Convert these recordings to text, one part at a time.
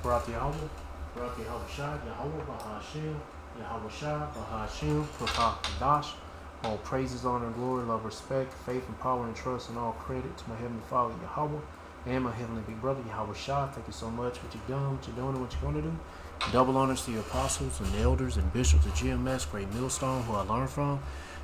Barak Yahweh, Barak Yahweh Shah, Yahweh Bahashim, Yahweh Shah, Bahashim, Purah Kadash. All praises, honor, and glory, love, respect, faith, and power, and trust, and all credit to my Heavenly Father, Yahweh, and my Heavenly Big Brother, Yahweh Shah. Thank you so much for what you've done, what you're doing, and what you're going to do. Double honors to your apostles and elders and bishops of GMS, great millstone, who I learned from,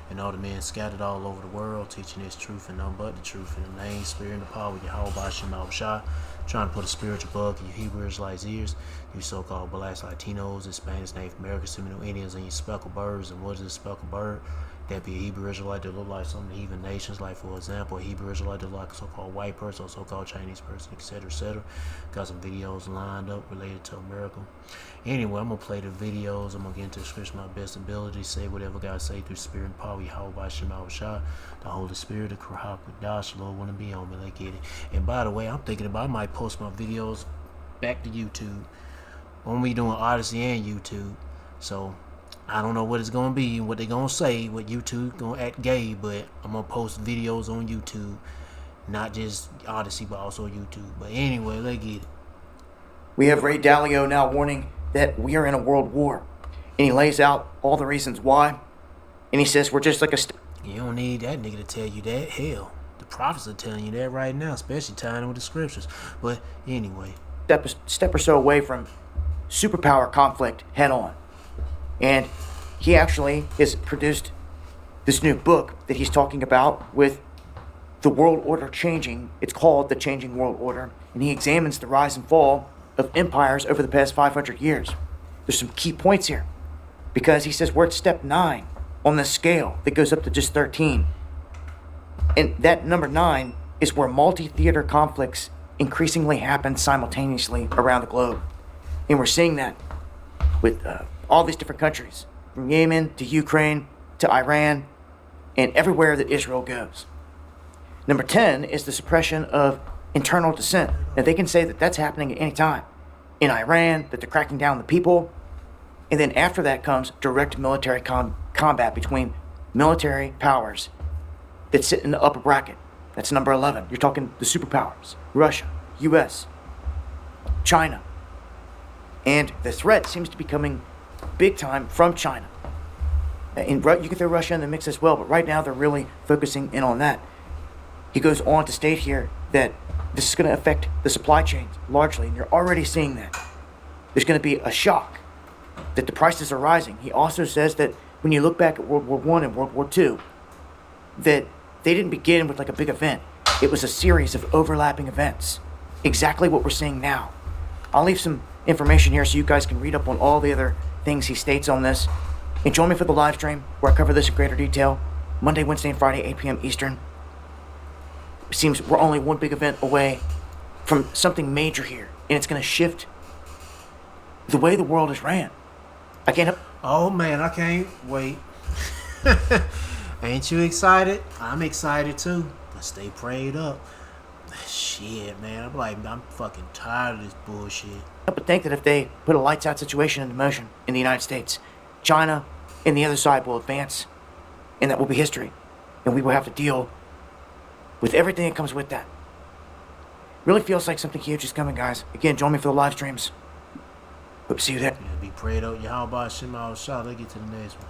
and all the men scattered all over the world, teaching this truth and none but the truth in the name, spirit, and the power of Yahweh Bashim Shah, trying to put a spiritual bug in your Hebrew Israelites' ears, you so-called blacks, Latinos, Hispanics, Native Americans, Seminole Indians, and you speckled birds. And what is a speckled bird? That'd be a Hebrew Israelite that look like some of the heathen nations, like for example, a Hebrew Israelite that look like a so-called white person or so-called Chinese person, etc., etc. Got some videos lined up related to America. Anyway, I'm gonna play the videos. I'm gonna get into the scripture my best ability, say whatever God say through spirit and power, Yahweh by Shema Shah, the Holy Spirit, the Kurhak Dash, Lord wanna be on me, let's get it. And by the way, I'm thinking about I might post my videos back to YouTube. When we doing Odyssey and YouTube. So I don't know what it's gonna be, what they gonna say, what YouTube gonna act gay, but I'm gonna post videos on YouTube, not just Odyssey, but also YouTube. But anyway, let's get it. We have Ray Dalio now warning that we are in a world war, and he lays out all the reasons why, and he says we're just like a. You don't need that nigga to tell you that. Hell, the prophets are telling you that right now, especially tying it with the scriptures. But anyway, step or so away from superpower conflict head on. And he actually has produced this new book that he's talking about with the world order changing. It's called The Changing World Order. And he examines the rise and fall of empires over the past 500 years. There's some key points here, because he says we're at step 9 on this scale that goes up to just 13. And that number 9 is where multi-theater conflicts increasingly happen simultaneously around the globe. And we're seeing that with all these different countries, from Yemen to Ukraine to Iran, and everywhere that Israel goes. Number 10 is the suppression of internal dissent. Now, they can say that that's happening at any time. In Iran, that they're cracking down on the people. And then after that comes direct military combat between military powers that sit in the upper bracket. That's number 11. You're talking the superpowers, Russia, US, China. And the threat seems to be coming big time from China. And you can throw Russia in the mix as well, but right now they're really focusing in on that. He goes on to state here that this is going to affect the supply chains largely, and you're already seeing that. There's going to be a shock that the prices are rising. He also says that when you look back at World War I and World War II, that they didn't begin with like a big event. It was a series of overlapping events. Exactly what we're seeing now. I'll leave some information here so you guys can read up on all the other things he states on this. And join me for the live stream where I cover this in greater detail. Monday, Wednesday, and Friday, 8 p.m. Eastern. It seems we're only one big event away from something major here. And it's going to shift the way the world is ran. I can't help. Oh man, I can't wait. Ain't you excited? I'm excited too. But stay prayed up. Shit, man. I'm fucking tired of this bullshit. But think that if they put a lights out situation into motion in the United States, China and the other side will advance, and that will be history. And we will have to deal with everything that comes with that. Really feels like something huge is coming, guys. Again, join me for the live streams. Hope to see you there. Yeah, be prayed up. Yahweh Shema Shah. Let's get to the next one.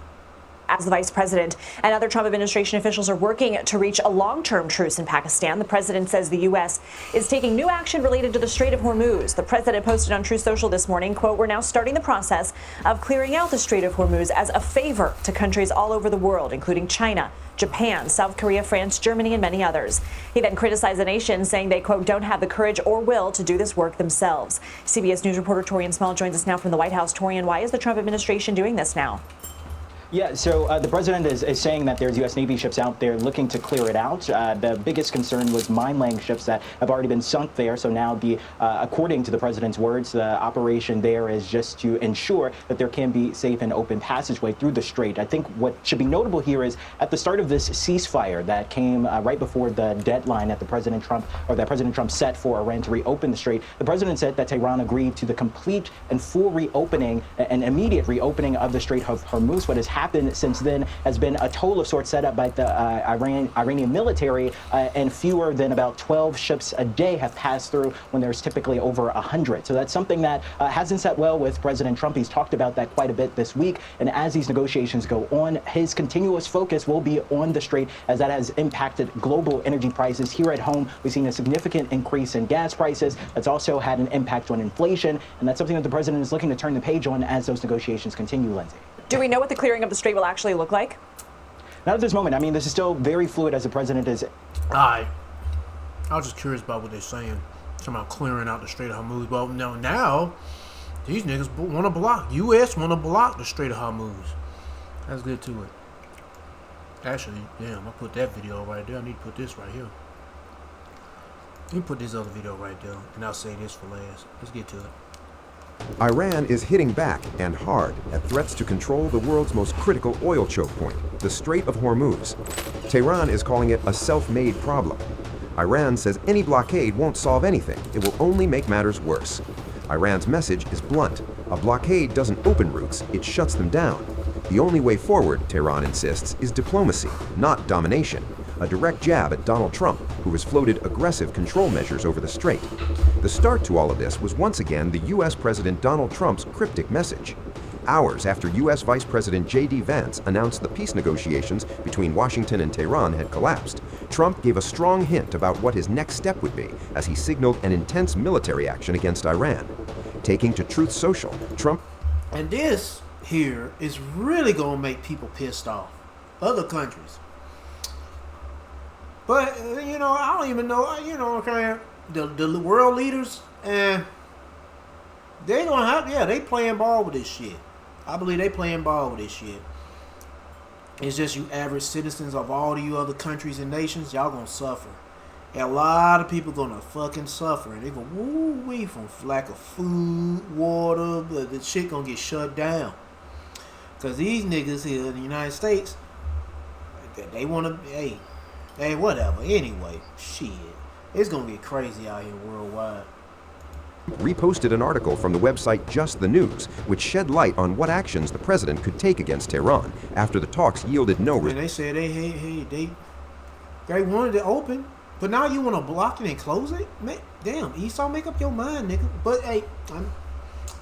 As the vice president and other Trump administration officials are working to reach a long-term truce in Pakistan, the president says the U.S. is taking new action related to the Strait of Hormuz. The president posted on Truth Social this morning, quote, "We're now starting the process of clearing out the Strait of Hormuz as a favor to countries all over the world, including China, Japan, South Korea, France, Germany, and many others." He then criticized the nation, saying they, quote, "don't have the courage or will to do this work themselves." CBS News reporter Torian Small joins us now from the White House. Torian, why is the Trump administration doing this now? Yeah, so the president is saying that there's U.S. Navy ships out there looking to clear it out. The biggest concern was mine-laying ships that have already been sunk there. So now, according to the president's words, the operation there is just to ensure that there can be safe and open passageway through the strait. I think what should be notable here is at the start of this ceasefire that came right before the deadline that President Trump set for Iran to reopen the strait, the president said that Tehran agreed to the complete and full reopening and immediate reopening of the Strait of Hormuz. What has happened happened since then has been a toll of sorts set up by the Iranian military, and fewer than about 12 ships a day have passed through when there's typically over 100. So that's something that hasn't set well with President Trump. He's talked about that quite a bit this week. And as these negotiations go on, his continuous focus will be on the Strait, as that has impacted global energy prices. Here at home, we've seen a significant increase in gas prices. That's also had an impact on inflation. And that's something that the president is looking to turn the page on as those negotiations continue, Lindsay. Do we know what the clearing of the Strait will actually look like? Not at this moment. I mean, this is still very fluid as the president is. I was just curious about what they're saying. Talking about clearing out the Strait of Hormuz. Well, now these niggas want to block. U.S. want to block the Strait of Hormuz. That's good to it. Actually, damn, I put that video right there. I need to put this right here. Let me put this other video right there, and I'll say this for last. Let's get to it. Iran is hitting back, and hard, at threats to control the world's most critical oil choke point, the Strait of Hormuz. Tehran is calling it a self-made problem. Iran says any blockade won't solve anything. It will only make matters worse. Iran's message is blunt. A blockade doesn't open routes, it shuts them down. The only way forward, Tehran insists, is diplomacy, not domination. A direct jab at Donald Trump, who has floated aggressive control measures over the strait. The start to all of this was once again the U.S. President Donald Trump's cryptic message. Hours after U.S. Vice President J.D. Vance announced the peace negotiations between Washington and Tehran had collapsed, Trump gave a strong hint about what his next step would be as he signaled an intense military action against Iran. Taking to Truth Social, Trump... And this here is really going to make people pissed off. Other countries. But, I don't even know, okay, the world leaders, they gonna have, they playing ball with this shit. I believe they playing ball with this shit. It's just you average citizens of all you other countries and nations, y'all gonna suffer. And a lot of people gonna fucking suffer. And they go, woo-wee, from lack of food, water, but the shit gonna get shut down. Because these niggas here in the United States, they wanna, hey, whatever. Anyway, shit. It's gonna get crazy out here worldwide. Reposted an article from the website Just the News, which shed light on what actions the president could take against Tehran after the talks yielded no result. They said they wanted it open, but now you want to block it and close it? Man, damn, Esau, make up your mind, nigga. But hey,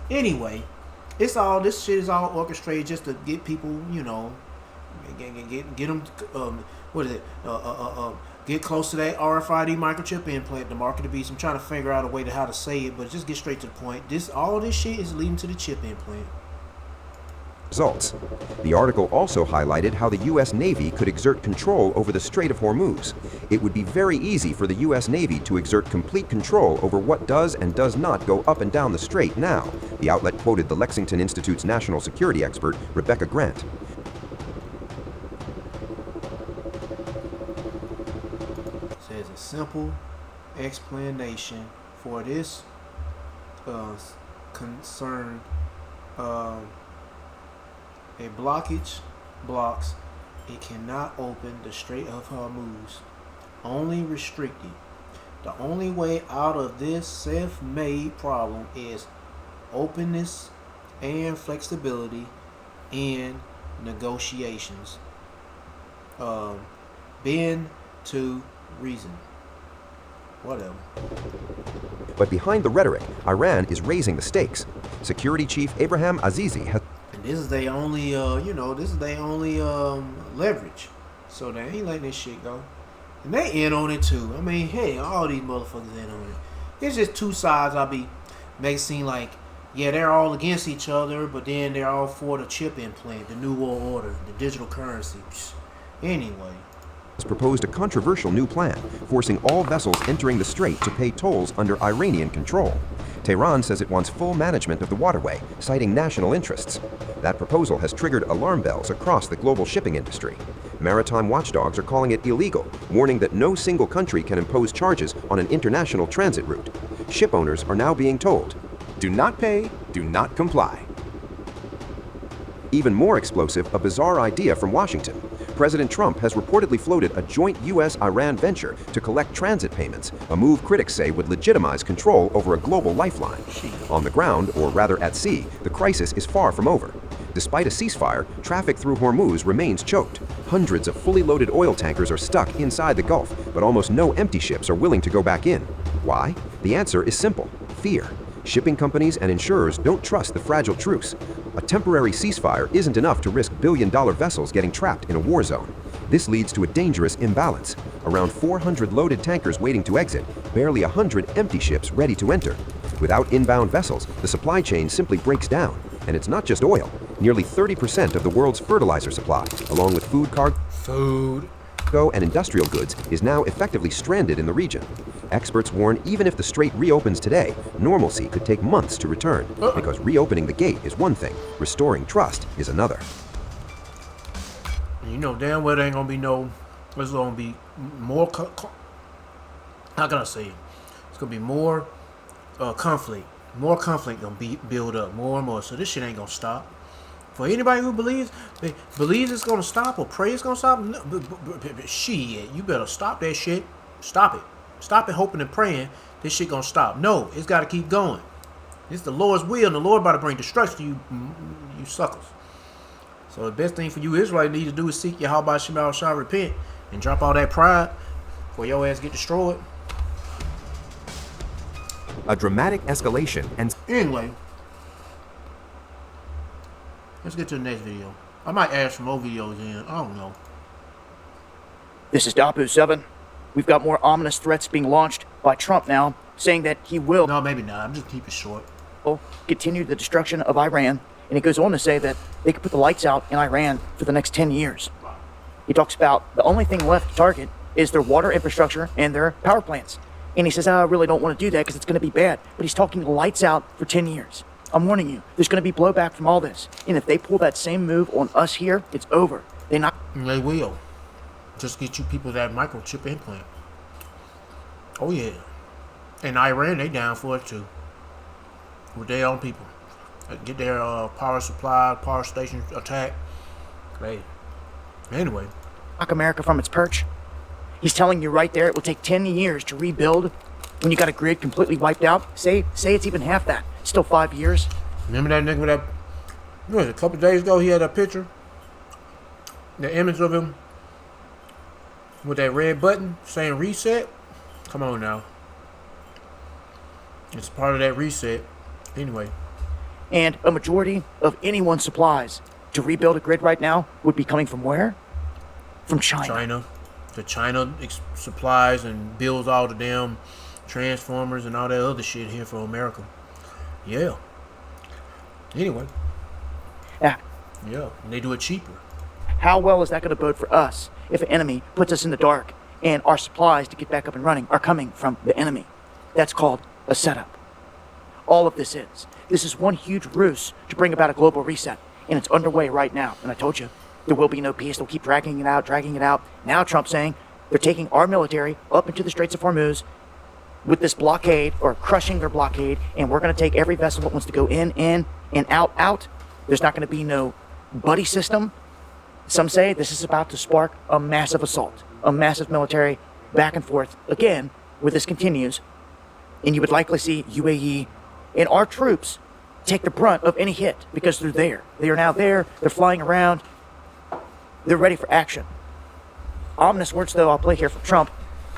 anyway, this shit is all orchestrated just to get people, get them. What is it? Get close to that RFID microchip implant, the mark of the beast. I'm trying to figure out a way to how to say it, but just get straight to the point. All this shit is leading to the chip implant. Results. The article also highlighted how the U.S. Navy could exert control over the Strait of Hormuz. It would be very easy for the U.S. Navy to exert complete control over what does and does not go up and down the strait now, the outlet quoted the Lexington Institute's national security expert, Rebecca Grant. There's a simple explanation for this concern. A blockage blocks. It cannot open the Strait of Hormuz. Only restricted. The only way out of this self-made problem is openness and flexibility in negotiations. Bend to reason. Whatever. But behind the rhetoric, Iran is raising the stakes. Security Chief Abraham Azizi has... And this is their only, leverage. So they ain't letting this shit go. And they in on it too. I mean, hey, all these motherfuckers in on it. It's just two sides make it seem like, yeah, they're all against each other, but then they're all for the chip implant, the new world order, the digital currency. Anyway. has proposed a controversial new plan, forcing all vessels entering the strait to pay tolls under Iranian control. Tehran says it wants full management of the waterway, citing national interests. That proposal has triggered alarm bells across the global shipping industry. Maritime watchdogs are calling it illegal, warning that no single country can impose charges on an international transit route. Ship owners are now being told, do not pay, do not comply. Even more explosive, a bizarre idea from Washington. President Trump has reportedly floated a joint U.S.-Iran venture to collect transit payments, a move critics say would legitimize control over a global lifeline. On the ground, or rather at sea, the crisis is far from over. Despite a ceasefire, traffic through Hormuz remains choked. Hundreds of fully loaded oil tankers are stuck inside the Gulf, but almost no empty ships are willing to go back in. Why? The answer is simple: fear. Shipping companies and insurers don't trust the fragile truce. A temporary ceasefire isn't enough to risk billion-dollar vessels getting trapped in a war zone. This leads to a dangerous imbalance. Around 400 loaded tankers waiting to exit, barely 100 empty ships ready to enter. Without inbound vessels, the supply chain simply breaks down. And it's not just oil. Nearly 30% of the world's fertilizer supply, along with food and industrial goods, is now effectively stranded in the region. Experts warn even if the strait reopens today, normalcy could take months to return, because reopening the gate is one thing, restoring trust is another. You know damn well there ain't gonna be there's gonna be more, how can I say it? It's gonna be more conflict. More conflict gonna build up more and more. So this shit ain't gonna stop. For anybody who believes it's gonna stop or pray it's gonna stop, no, shit, you better stop that shit. Stop it. Stop it hoping and praying this shit gonna stop. No, it's gotta keep going. It's the Lord's will, and the Lord about to bring destruction to you suckers. So the best thing for you Israelites need to do is seek Yahweh Shema Shah, repent, and drop all that pride before your ass get destroyed. A dramatic escalation and Anyway, let's get to the next video. I might add some more videos in. I don't know. This is Dapu7. We've got more ominous threats being launched by Trump now, saying that he will No, maybe not. I'm just keeping it short. continue the destruction of Iran. And he goes on to say that they could put the lights out in Iran for the next 10 years. He talks about the only thing left to target is their water infrastructure and their power plants. And he says, I really don't want to do that because it's going to be bad. But he's talking lights out for 10 years. I'm warning you, there's going to be blowback from all this. And if they pull that same move on us here, it's over. They will. Just get you people that microchip implant. Oh, yeah. And Iran, they down for it, too. With their own people. Get their power supply, power station attacked. Hey. Anyway. Knock America from its perch. He's telling you right there it will take 10 years to rebuild when you got a grid completely wiped out. Say it's even half that. Still 5 years. Remember that nigga with that? What was it, a couple of days ago he had a picture? The image of him with that red button saying reset? Come on now. It's part of that reset. Anyway. And a majority of anyone's supplies to rebuild a grid right now would be coming from where? From China. The China supplies and builds all the damn transformers and all that other shit here for America. Yeah. Anyway. Yeah. Yeah. And they do it cheaper. How well is that going to bode for us if an enemy puts us in the dark and our supplies to get back up and running are coming from the enemy? That's called a setup. All of this is one huge ruse to bring about a global reset, and it's underway right now. And I told you, there will be no peace. They'll keep dragging it out. Now Trump's saying they're taking our military up into the Straits of Hormuz with this blockade, or crushing their blockade, and we're going to take every vessel that wants to go in, and out. There's not going to be no buddy system. Some say this is about to spark a massive assault, a massive military back and forth again, where this continues, and you would likely see UAE and our troops take the brunt of any hit because they're there. They are now there. They're flying around. They're ready for action. Ominous words, though, I'll play here from Trump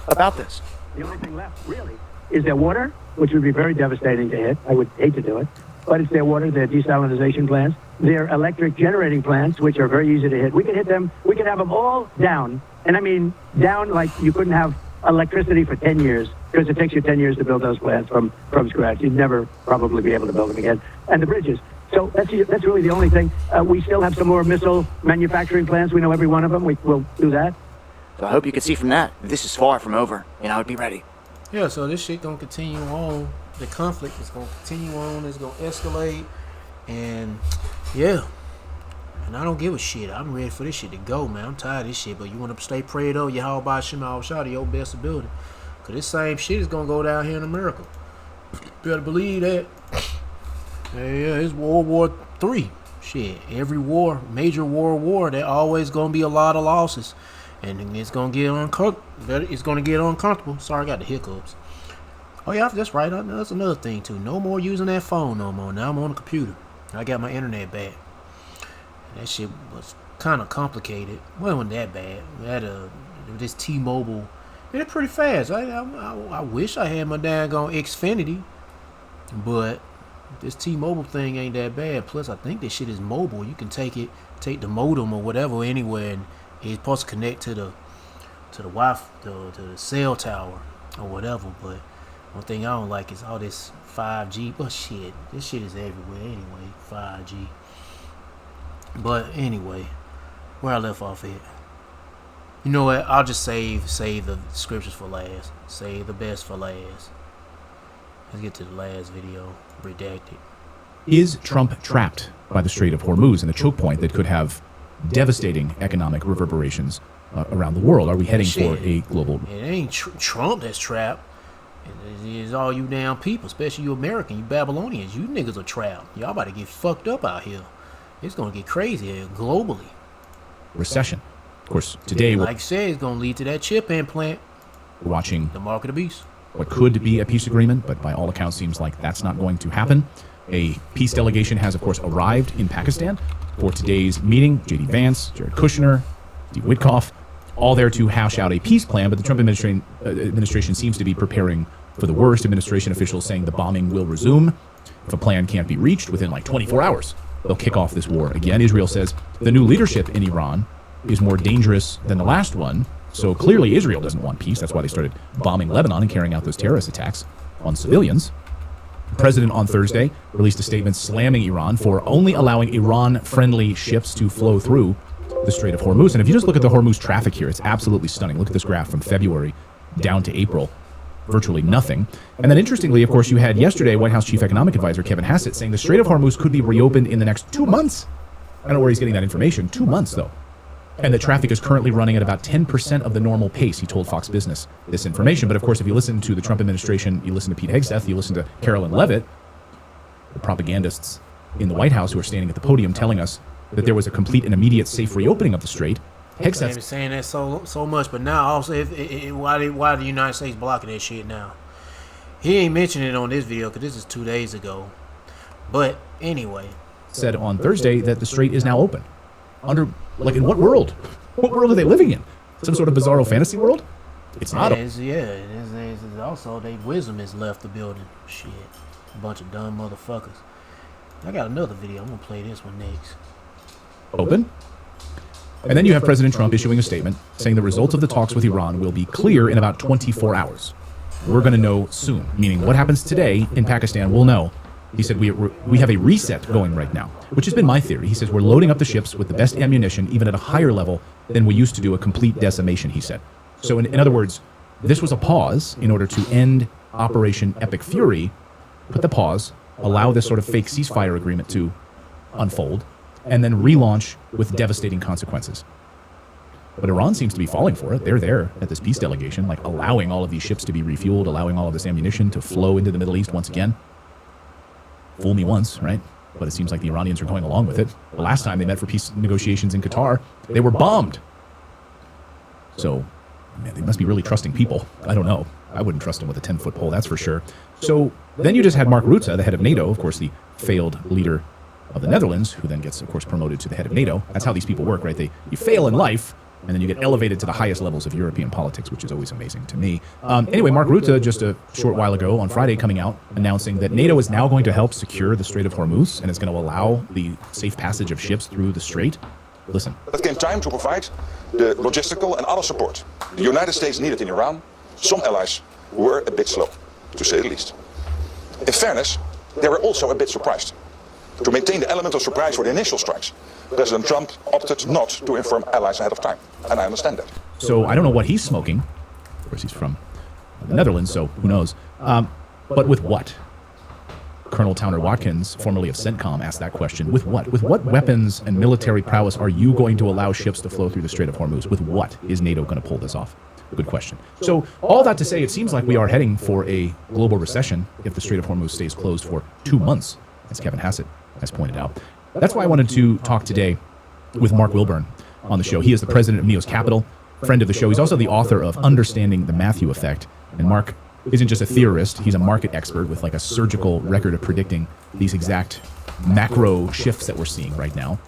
about this. The only thing left, really, is their water, which would be very devastating to hit. I would hate to do it. But it's their water, their desalinization plants, their electric generating plants, which are very easy to hit. We could hit them. We could have them all down. And I mean, down like you couldn't have electricity for 10 years, because it takes you 10 years to build those plants from scratch. You'd never probably be able to build them again. And the bridges. So that's really the only thing. We still have some more missile manufacturing plants. We know every one of them. We'll do that. So I hope you can see from that, this is far from over, and I would be ready. Yeah, so this shit gonna continue on. The conflict is gonna continue on. It's gonna escalate. And, yeah. And I don't give a shit. I'm ready for this shit to go, man. I'm tired of this shit. But you want to stay prayed up, Yahweh Shema Shah to your best ability. Because this same shit is going to go down here in America. You better believe that. Yeah, it's World War III. Shit, every war, major war, there always going to be a lot of losses. And it's going to get uncomfortable. Sorry, I got the hiccups. Oh, yeah, that's right. That's another thing, too. No more using that phone no more. Now I'm on the computer. I got my internet back. That shit was kind of complicated. Well, it wasn't that bad. We had this T-Mobile. They're pretty fast. I wish I had my daggone Xfinity, but this T-Mobile thing ain't that bad. Plus, I think this shit is mobile. You can take the modem or whatever anywhere, and it's supposed to connect to the Wi-Fi, to the cell tower or whatever. But one thing I don't like is all this 5G. But shit, this shit is everywhere anyway. 5G. But anyway, where I left off at. You know what? I'll just save the scriptures for last. Save the best for last. Let's get to the last video. Redacted. Is Trump trapped by the Strait of Hormuz and the choke point that could have devastating economic reverberations around the world? Are we heading for a global... It ain't Trump that's trapped. It's all you damn people, especially you American, you Babylonians. You niggas are trapped. Y'all about to get fucked up out here. It's going to get crazy here globally. Recession. Of course, today like I said, it's going to lead to that chip implant. We're watching the mark of the beast. What could be a peace agreement, but by all accounts seems like that's not going to happen. A peace delegation has, of course, arrived in Pakistan for today's meeting. J.D. Vance, Jared Kushner, Steve Witkoff, all there to hash out a peace plan, but the Trump administration seems to be preparing for the worst. Administration officials saying the bombing will resume if a plan can't be reached within like 24 hours. They'll kick off this war again. Israel says the new leadership in Iran is more dangerous than the last one. So clearly Israel doesn't want peace. That's why they started bombing Lebanon and carrying out those terrorist attacks on civilians. The president on Thursday released a statement slamming Iran for only allowing Iran-friendly ships to flow through the Strait of Hormuz. And if you just look at the Hormuz traffic here, it's absolutely stunning. Look at this graph from February down to April. Virtually nothing. And then interestingly, of course, you had yesterday White House Chief Economic Advisor Kevin Hassett saying the Strait of Hormuz could be reopened in the next 2 months. I don't know where he's getting that information. 2 months, though. And the traffic is currently running at about 10% of the normal pace. He told Fox Business this information. But of course, if you listen to the Trump administration, you listen to Pete Hegseth, you listen to Carolyn Leavitt, the propagandists in the White House who are standing at the podium telling us that there was a complete and immediate safe reopening of the strait. Hegseth been saying that so much, but now also, why the United States blocking that shit now? He ain't mentioning it on this video because this is 2 days ago. But anyway, said on Thursday that the strait is now open. Under, like, in what world? What world are they living in? Some sort of bizarro fantasy world? It's not. It's also, their wisdom has left the building. Shit, a bunch of dumb motherfuckers. I got another video. I'm gonna play this one next. Open. And then you have President Trump issuing a statement saying the results of the talks with Iran will be clear in about 24 hours. We're going to know soon, meaning what happens today in Pakistan, we'll know. He said we have a reset going right now, which has been my theory. He says we're loading up the ships with the best ammunition, even at a higher level than we used to do, a complete decimation, he said. So in other words, this was a pause in order to end Operation Epic Fury, put the pause, allow this sort of fake ceasefire agreement to unfold, and then relaunch with devastating consequences. But Iran seems to be falling for it. They're there at this peace delegation, like allowing all of these ships to be refueled, allowing all of this ammunition to flow into the Middle East once again. Fool me once, right? But it seems like the Iranians are going along with it. The last time they met for peace negotiations in Qatar, they were bombed. So, man, they must be really trusting people. I don't know. I wouldn't trust them with a 10-foot pole, that's for sure. So then you just had Mark Rutte, the head of NATO, of course, the failed leader of the Netherlands, who then gets, of course, promoted to the head of NATO. That's how these people work, right? You fail in life, and then you get elevated to the highest levels of European politics, which is always amazing to me. Anyway, Mark Rutte, just a short while ago, on Friday, coming out, announcing that NATO is now going to help secure the Strait of Hormuz, and is going to allow the safe passage of ships through the strait. Listen. It came time to provide the logistical and other support the United States needed in Iran. Some allies were a bit slow, to say the least. In fairness, they were also a bit surprised. To maintain the element of surprise for the initial strikes, President Trump opted not to inform allies ahead of time, and I understand that. So I don't know what he's smoking. Of course, he's from the Netherlands, so who knows. But with what? Colonel Towner Watkins, formerly of CENTCOM, asked that question. With what? With what weapons and military prowess are you going to allow ships to flow through the Strait of Hormuz? With what is NATO going to pull this off? Good question. So all that to say, it seems like we are heading for a global recession if the Strait of Hormuz stays closed for 2 months, as Kevin Hassett has pointed out. That's why I wanted to talk today with Mark Wilburn on the show. He is the president of NEO's Capital, friend of the show. He's also the author of Understanding the Matthew Effect. And Mark isn't just a theorist, he's a market expert with like a surgical record of predicting these exact macro shifts that we're seeing right now.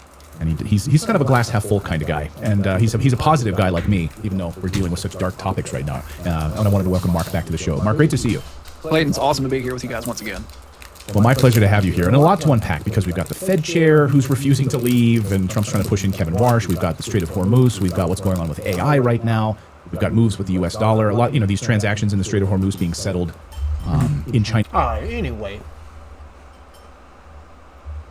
And he's kind of a glass half full kind of guy, and he's a positive guy like me, even though we're dealing with such dark topics right now. And I wanted to welcome Mark back to the show. Mark, great to see you. Clayton, it's awesome to be here with you guys once again. Well, my pleasure to have you here, and a lot to unpack because we've got the Fed chair who's refusing to leave, and Trump's trying to push in Kevin Warsh. We've got the Strait of Hormuz. We've got what's going on with AI right now. We've got moves with the U.S. dollar. A lot, these transactions in the Strait of Hormuz being settled in China. All right. Anyway,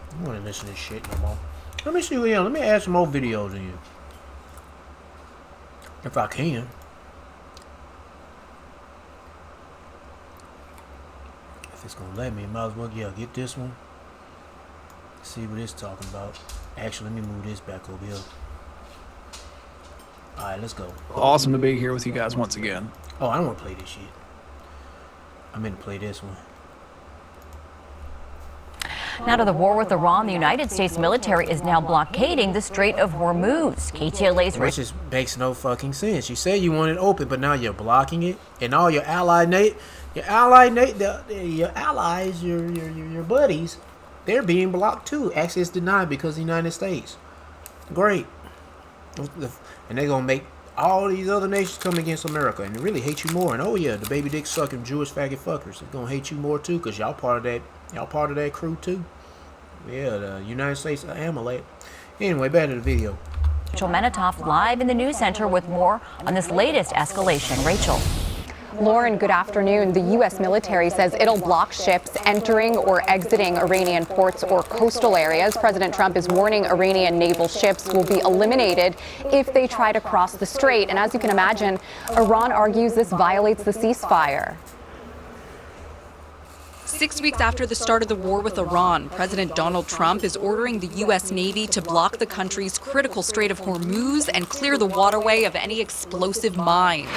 I don't want to listen to this shit no more. Let me see. Let me add some more videos in, if I can. It's gonna let me, might as well get this one, see what it's talking about. Actually, let me move this back over here. Alright, let's go. Awesome to be here with you guys once again. Oh, I don't want to play this shit. I meant to play this one. Now to the war with Iran, the United States military is now blockading the Strait of Hormuz. KTLA's Which just makes no fucking sense. You said you want it open, but now you're blocking it, and all your allies, your buddies, they're being blocked too. Access denied because of the United States. Great. And they're gonna make all these other nations come against America and really hate you more. And oh yeah, the baby dick sucking Jewish faggot fuckers are gonna hate you more too, because y'all part of that. Y'all part of that crew too. Yeah, the United States Amalek. Anyway, back to the video. Rachel Menitoff live in the news center with more on this latest escalation. Rachel. Lauren, good afternoon. The U.S. military says it'll block ships entering or exiting Iranian ports or coastal areas. President Trump is warning Iranian naval ships will be eliminated if they try to cross the strait. And as you can imagine, Iran argues this violates the ceasefire. 6 weeks after the start of the war with Iran, President Donald Trump is ordering the U.S. Navy to block the country's critical Strait of Hormuz and clear the waterway of any explosive mines.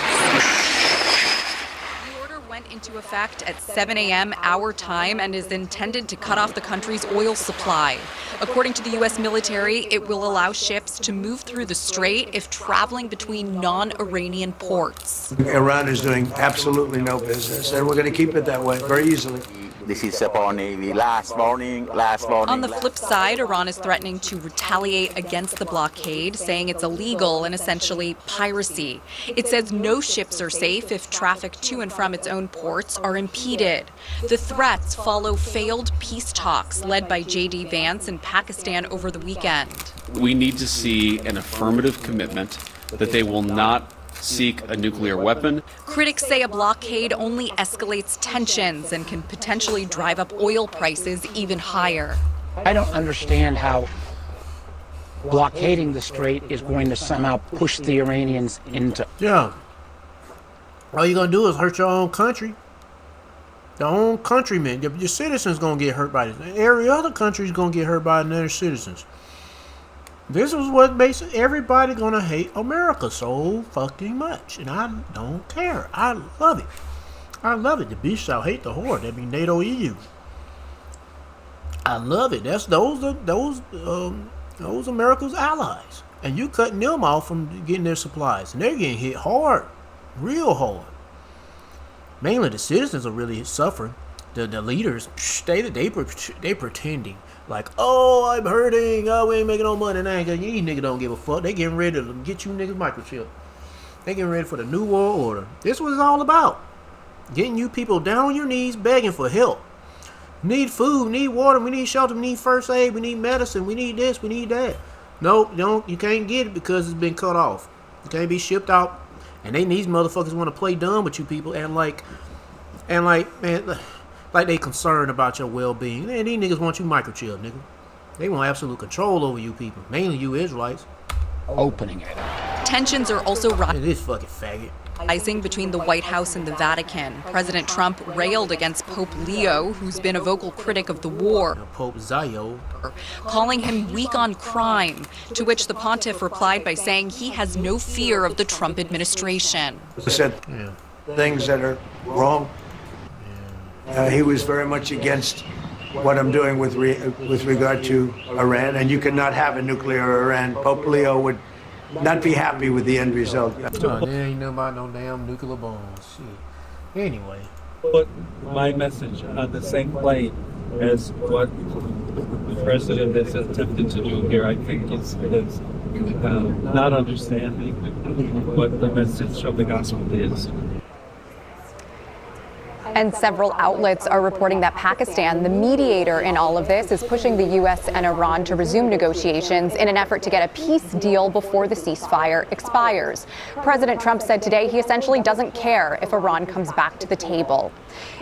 The order went into effect at 7 a.m. our time and is intended to cut off the country's oil supply. According to the U.S. military, it will allow ships to move through the strait if traveling between non-Iranian ports. Iran is doing absolutely no business, and we're going to keep it that way very easily. This is upon the last warning. On the flip side, Iran is threatening to retaliate against the blockade, saying it's illegal and essentially piracy. It says no ships are safe if traffic to and from its own ports are impeded. The threats follow failed peace talks led by J.D. Vance in Pakistan over the weekend. We need to see an affirmative commitment that they will not seek a nuclear weapon. Critics say a blockade only escalates tensions and can potentially drive up oil prices even higher. I don't understand how blockading the strait is going to somehow push the Iranians into... Yeah. All you're going to do is hurt your own country. Your own countrymen. Your citizens going to get hurt by this. Every other country is going to get hurt by their citizens. This is what makes everybody gonna hate America so fucking much, and I don't care. I love it. I love it. The beast shall hate the horde. That means NATO, EU. I love it. That's those America's allies, and you cutting them off from getting their supplies, and they're getting hit hard, real hard. Mainly the citizens are really suffering. The leaders, they pretending. Like, oh, I'm hurting. Oh, we ain't making no money. Nah, these niggas don't give a fuck. They getting ready to get you niggas microchip. They getting ready for the new world order. This was all about. Getting you people down on your knees begging for help. Need food, need water, we need shelter, we need first aid, we need medicine, we need this, we need that. Nope, you can't get it because it's been cut off. You can't be shipped out. And these motherfuckers want to play dumb with you people and like, man, like they concerned about your well-being. Man, these niggas want you microchip, nigga. They want absolute control over you people. Mainly you Israelites. Opening it. Tensions are also this fucking faggot. rising between the White House and the Vatican. President Trump railed against Pope Leo, who's been a vocal critic of the war, Pope Zio, calling him weak on crime, to which the pontiff replied by saying he has no fear of the Trump administration. He said things that are wrong. He was very much against what I'm doing with regard to Iran, and you cannot have a nuclear Iran. Pope Leo would not be happy with the end result. Oh, there ain't no about no damn nuclear bombs. Shit. Anyway. Put my message on the same plane as what the president has attempted to do here, I think, is not understanding what the message of the gospel is. And several outlets are reporting that Pakistan, the mediator in all of this, is pushing the U.S. and Iran to resume negotiations in an effort to get a peace deal before the ceasefire expires. President Trump said today he essentially doesn't care if Iran comes back to the table.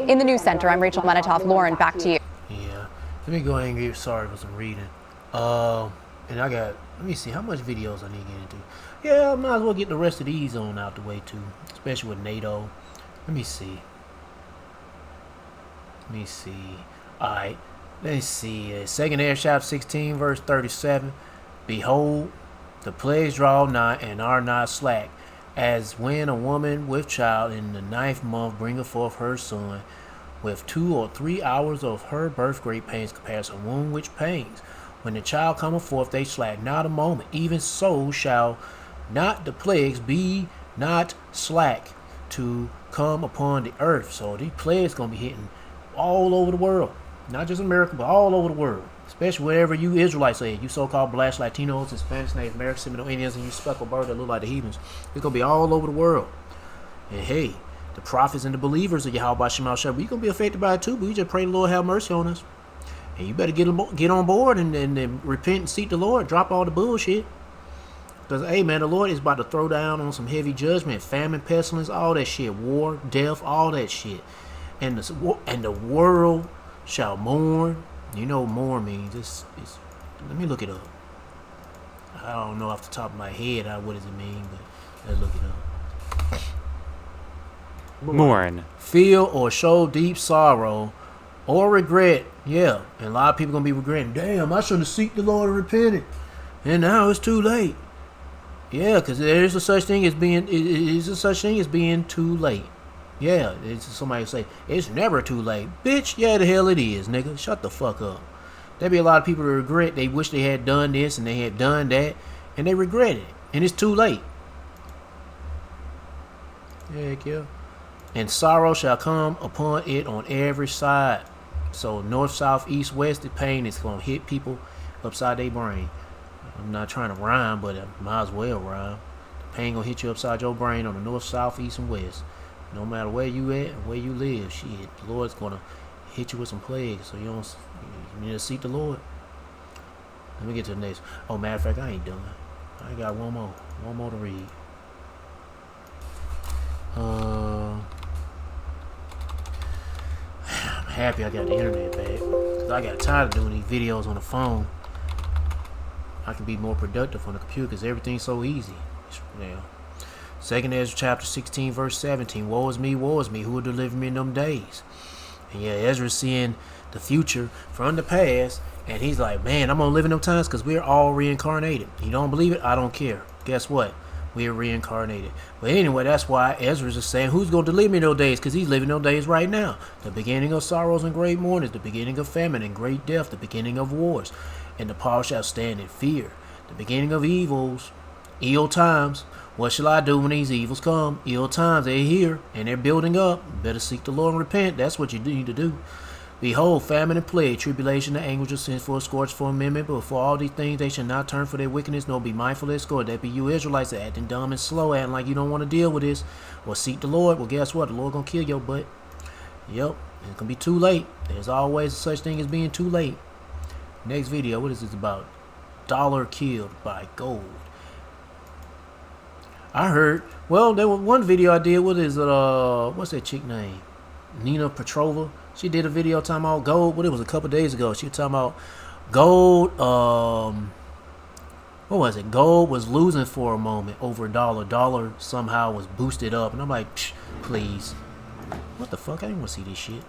In the news center, I'm Rachel Menitoff. Lauren, back to you. Yeah, let me go ahead and get started with some reading. And I got, let me see how much videos I need to get into. Yeah, I might as well get the rest of these on out the way too, especially with NATO. Let me see. Alright, let's see. 2nd Ezra chapter 16 verse 37. Behold, the plagues draw nigh and are not slack, as when a woman with child in the 9th month bringeth forth her son, with 2 or 3 hours of her birth great pains compares a womb which pains. When the child cometh forth, they slack not a moment. Even so shall not the plagues be not slack to come upon the earth. So these plagues gonna be hitting all over the world, not just America, but all over the world, especially wherever you Israelites are, you so-called blacks, Latinos, Hispanics, Native Americans, Seminole Indians, and you speckled bird that look like the heathens. It's gonna be all over the world. And hey, the prophets and the believers of Yahweh Shema Shah, we gonna be affected by it too, but we just pray the Lord have mercy on us. And you better get on board and repent and seek the Lord, drop all the bullshit. Because, hey man, the Lord is about to throw down on some heavy judgment, famine, pestilence, all that shit, war, death, all that shit. And the world shall mourn. You know what mourn means. It's let me look it up. I don't know off the top of my head what does it mean, but let's look it up. Mourn. Feel or show deep sorrow or regret. Yeah, and a lot of people gonna be regretting. Damn, I should have seeked the Lord and repented, and now it's too late. Yeah, because there is a such thing as being too late. Yeah, it's somebody say it's never too late. Bitch, yeah, the hell it is, nigga. Shut the fuck up. There be a lot of people that regret. They wish they had done this and they had done that, and they regret it, and it's too late. Heck yeah. And sorrow shall come upon it on every side. So north, south, east, west, the pain is gonna hit people upside their brain. I'm not trying to rhyme, but I might as well rhyme. The pain gonna hit you upside your brain on the north, south, east, and west. No matter where you at and where you live, shit, the Lord's gonna hit you with some plagues. So you need to seek the Lord. Let me get to the next. Oh, matter of fact, I ain't done. I got one more to read. I'm happy I got the internet back, because I got tired of doing these videos on the phone. I can be more productive on the computer because everything's so easy. Yeah. 2nd Ezra chapter 16 verse 17. Woe is me, who will deliver me in them days? And yeah, Ezra's seeing the future from the past, and he's like, man, I'm gonna live in them times because we're all reincarnated. You don't believe it? I don't care. Guess what? We're reincarnated. But anyway, that's why Ezra's is saying, who's gonna deliver me in those days? Because he's living those days right now. The beginning of sorrows and great mourning, the beginning of famine and great death, the beginning of wars, and the power shall stand in fear. The beginning of evils, ill times. What shall I do when these evils come? Ill times, they're here, and they're building up. Better seek the Lord and repent. That's what you need to do. Behold, famine and plague, tribulation and anguish of sin for a scourge for a minute, but for all these things they shall not turn for their wickedness, nor be mindful of their scourge. That be you Israelites acting dumb and slow, acting like you don't want to deal with this. Or seek the Lord. Well, guess what? The Lord gonna kill your butt. Yep, it's gonna be too late. There's always such thing as being too late. Next video, what is this about? Dollar killed by gold. I heard, well, there was one video I did. What is it? What's that chick name? Nina Petrova. She did a video talking about gold. But it was a couple days ago. She was talking about gold. What was it? Gold was losing for a moment over a dollar. Dollar somehow was boosted up, and I'm like, psh, please. What the fuck? I didn't want to see this shit.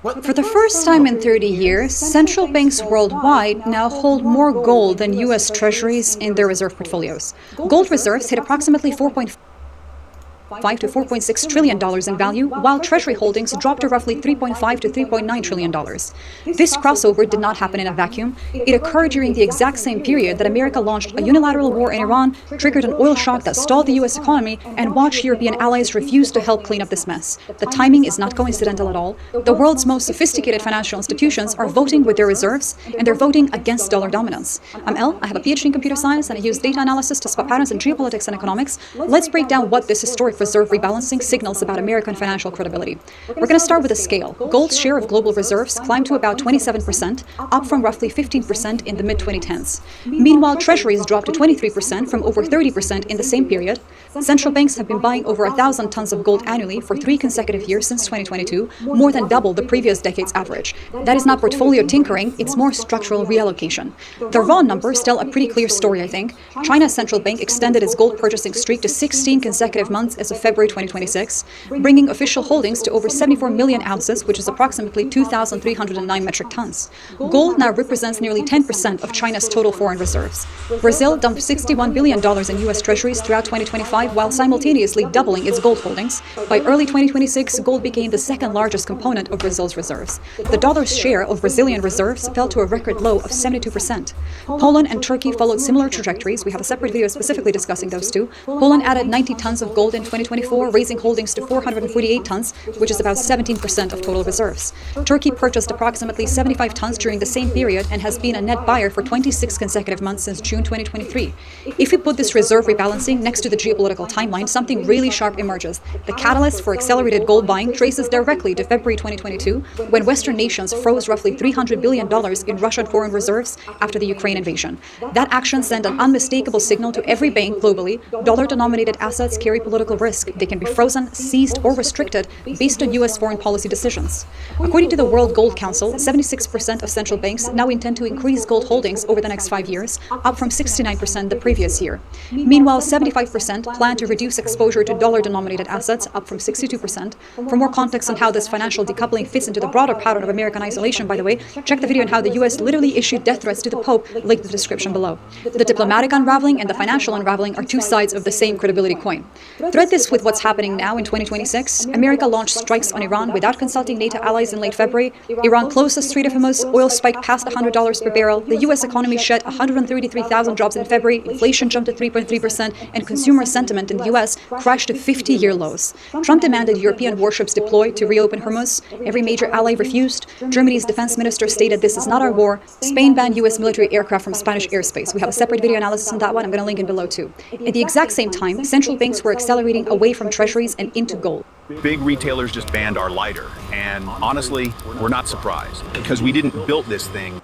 For the first time in 30 years, central banks worldwide now hold more gold than U.S. treasuries in their reserve portfolios. Gold reserves hit approximately 4.5. to $4.6 trillion in value, while Treasury holdings dropped to roughly $3.5 to $3.9 trillion. This crossover did not happen in a vacuum. It occurred during the exact same period that America launched a unilateral war in Iran, triggered an oil shock that stalled the U.S. economy, and watched European allies refuse to help clean up this mess. The timing is not coincidental at all. The world's most sophisticated financial institutions are voting with their reserves, and they're voting against dollar dominance. I'm Elle. I have a PhD in computer science, and I use data analysis to spot patterns in geopolitics and economics. Let's break down what this historic reserve rebalancing signals about American financial credibility. We're going to start with a scale. Gold's share of global reserves climbed to about 27%, up from roughly 15% in the mid-2010s. Meanwhile, treasuries dropped to 23% from over 30% in the same period. Central banks have been buying over 1,000 tons of gold annually for 3 consecutive years since 2022, more than double the previous decade's average. That is not portfolio tinkering, it's more structural reallocation. The raw numbers tell a pretty clear story, I think. China's central bank extended its gold purchasing streak to 16 consecutive months as of February 2026, bringing official holdings to over 74 million ounces, which is approximately 2,309 metric tons. Gold now represents nearly 10% of China's total foreign reserves. Brazil dumped $61 billion in U.S. treasuries throughout 2025, while simultaneously doubling its gold holdings. By early 2026, gold became the second largest component of Brazil's reserves. The dollar's share of Brazilian reserves fell to a record low of 72%. Poland and Turkey followed similar trajectories. We have a separate video specifically discussing those two. Poland added 90 tons of gold in 2024, raising holdings to 448 tons, which is about 17% of total reserves. Turkey purchased approximately 75 tons during the same period and has been a net buyer for 26 consecutive months since June 2023. If we put this reserve rebalancing next to the geopolitical timeline, something really sharp emerges. The catalyst for accelerated gold buying traces directly to February 2022, when Western nations froze roughly $300 billion in Russian foreign reserves after the Ukraine invasion. That action sent an unmistakable signal to every bank globally: dollar-denominated assets carry political risk. They can be frozen, seized, or restricted based on U.S. foreign policy decisions. According to the World Gold Council, 76% of central banks now intend to increase gold holdings over the next 5 years, up from 69% the previous year. Meanwhile, 75% plan to reduce exposure to dollar-denominated assets, up from 62%. For more context on how this financial decoupling fits into the broader pattern of American isolation, by the way, check the video on how the U.S. literally issued death threats to the Pope, linked in the description below. The diplomatic unraveling and the financial unraveling are two sides of the same credibility coin. Thread this with what's happening now in 2026. America launched strikes on Iran without consulting NATO allies in late February. Iran closed the Strait of Hormuz. Oil spiked past $100 per barrel. The U.S. economy shed 133,000 jobs in February. Inflation jumped to 3.3%, and consumer sentiment in the U.S. crashed to 50-year lows. Trump demanded European warships deploy to reopen Hormuz. Every major ally refused. Germany's defense minister stated, "This is not our war." Spain banned U.S. military aircraft from Spanish airspace. We have a separate video analysis on that one. I'm going to link it below too. At the exact same time, central banks were accelerating away from treasuries and into gold. Big retailers just banned our lighter, and honestly, we're not surprised because we didn't build this thing.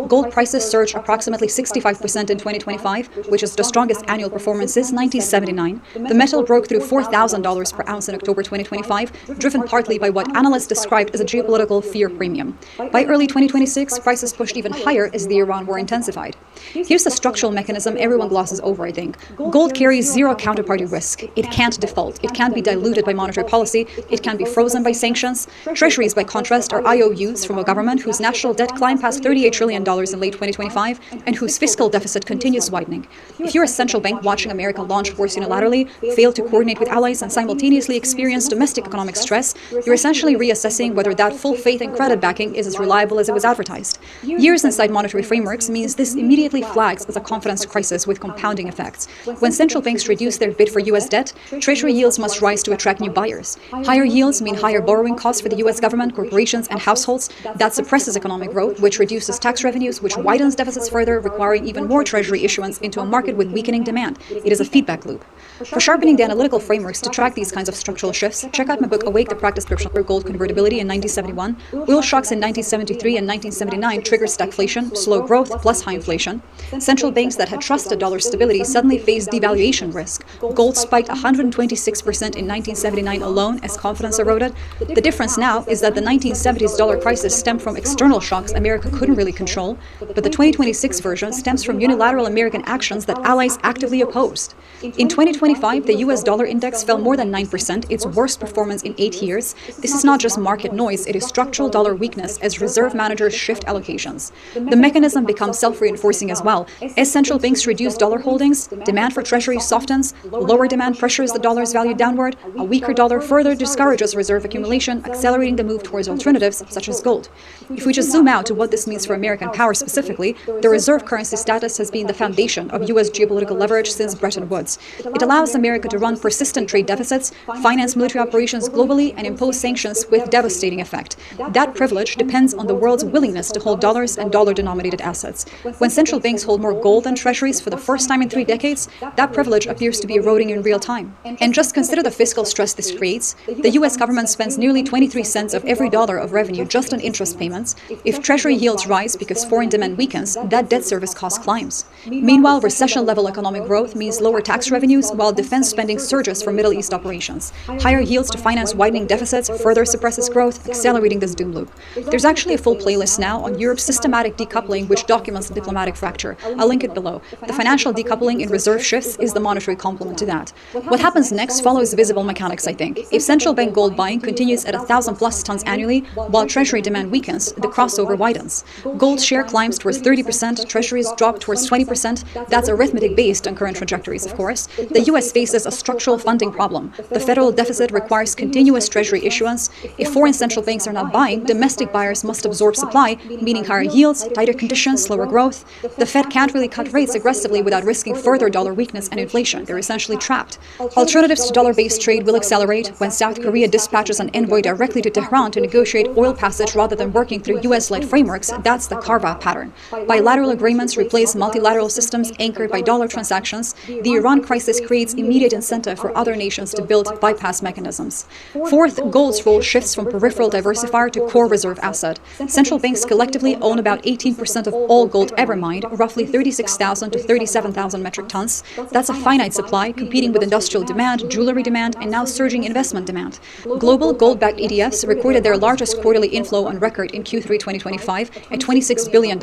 Gold prices surged approximately 65% in 2025, which is the strongest annual performance since 1979. The metal broke through $4,000 per ounce in October 2025, driven partly by what analysts described as a geopolitical fear premium. By early 2026, prices pushed even higher as the Iran war intensified. Here's the structural mechanism everyone glosses over, I think. Gold carries zero counterparty risk. It can't default. It can't be diluted by monetary policy. It can be frozen by sanctions. Treasuries, by contrast, are IOUs from a government whose national debt climbed past $38 trillion in late 2025 and whose fiscal deficit continues widening. If you're a central bank watching America launch wars unilaterally, fail to coordinate with allies, and simultaneously experience domestic economic stress, you're essentially reassessing whether that full faith and credit backing is as reliable as it was advertised. Years inside monetary frameworks means this immediately flags as a confidence crisis with compounding effects. When central banks reduce their bid for U.S. debt, treasury yields must rise to attract new buyers. Higher yields mean higher borrowing costs for the U.S. government, corporations, and households. That suppresses economic growth, which reduces tax revenues, which widens deficits further, requiring even more treasury issuance into a market with weakening demand. It is a feedback loop. For sharpening the analytical frameworks to track these kinds of structural shifts, check out my book Awake, the Practice for Gold Convertibility in 1971. Oil shocks in 1973 and 1979 triggered stagflation, slow growth, plus high inflation. Central banks that had trusted dollar stability suddenly faced devaluation risk. Gold spiked 126% in 1979 alone as confidence eroded. The difference now is that the 1970s dollar crisis stemmed from external shocks America couldn't really control, but the 2026 version stems from unilateral American actions that allies actively opposed. In 2025, the US dollar index fell more than 9%, its worst performance in 8 years. This is not just market noise, it is structural dollar weakness as reserve managers shift allocations. The mechanism becomes self-reinforcing increasing as well. As central banks reduce dollar holdings, demand for treasuries softens, lower demand pressures the dollar's value downward, a weaker dollar further discourages reserve accumulation, accelerating the move towards alternatives such as gold. If we just zoom out to what this means for American power specifically, the reserve currency status has been the foundation of U.S. geopolitical leverage since Bretton Woods. It allows America to run persistent trade deficits, finance military operations globally, and impose sanctions with devastating effect. That privilege depends on the world's willingness to hold dollars and dollar-denominated assets. When central banks hold more gold than treasuries for the first time in 3 decades, that privilege appears to be eroding in real time. And just consider the fiscal stress this creates. The U.S. government spends nearly 23 cents of every dollar of revenue just on interest payments. If treasury yields rise because foreign demand weakens, that debt service cost climbs. Meanwhile, recession-level economic growth means lower tax revenues while defense spending surges for Middle East operations. Higher yields to finance widening deficits further suppresses growth, accelerating this doom loop. There's actually a full playlist now on Europe's systematic decoupling, which documents the diplomatic fracture. I'll link it below. The financial decoupling in reserve shifts is the monetary complement to that. What happens next follows visible mechanics, I think. If central bank gold buying continues at 1,000+ tons annually, while treasury demand weakens, the crossover widens. Gold share climbs towards 30%, treasuries drop towards 20%. That's arithmetic based on current trajectories, of course. The U.S. faces a structural funding problem. The federal deficit requires continuous treasury issuance. If foreign central banks are not buying, domestic buyers must absorb supply, meaning higher yields, tighter conditions, slower growth. The Fed can't really cut rates aggressively without risking further dollar weakness and inflation. They're essentially trapped. Alternatives to dollar-based trade will accelerate when South Korea dispatches an envoy directly to Tehran to negotiate oil passage rather than working through U.S.-led frameworks. That's the carve-out pattern. Bilateral agreements replace multilateral systems anchored by dollar transactions. The Iran crisis creates immediate incentive for other nations to build bypass mechanisms. Fourth, gold's role shifts from peripheral diversifier to core reserve asset. Central banks collectively own about 18% of all gold ever mined, roughly 36,000 to 37,000 metric tons. That's a finite supply, competing with industrial demand, jewelry demand, and now surging investment demand. Global gold-backed ETFs recorded their largest quarterly inflow on record in Q3 2025 at $26 billion.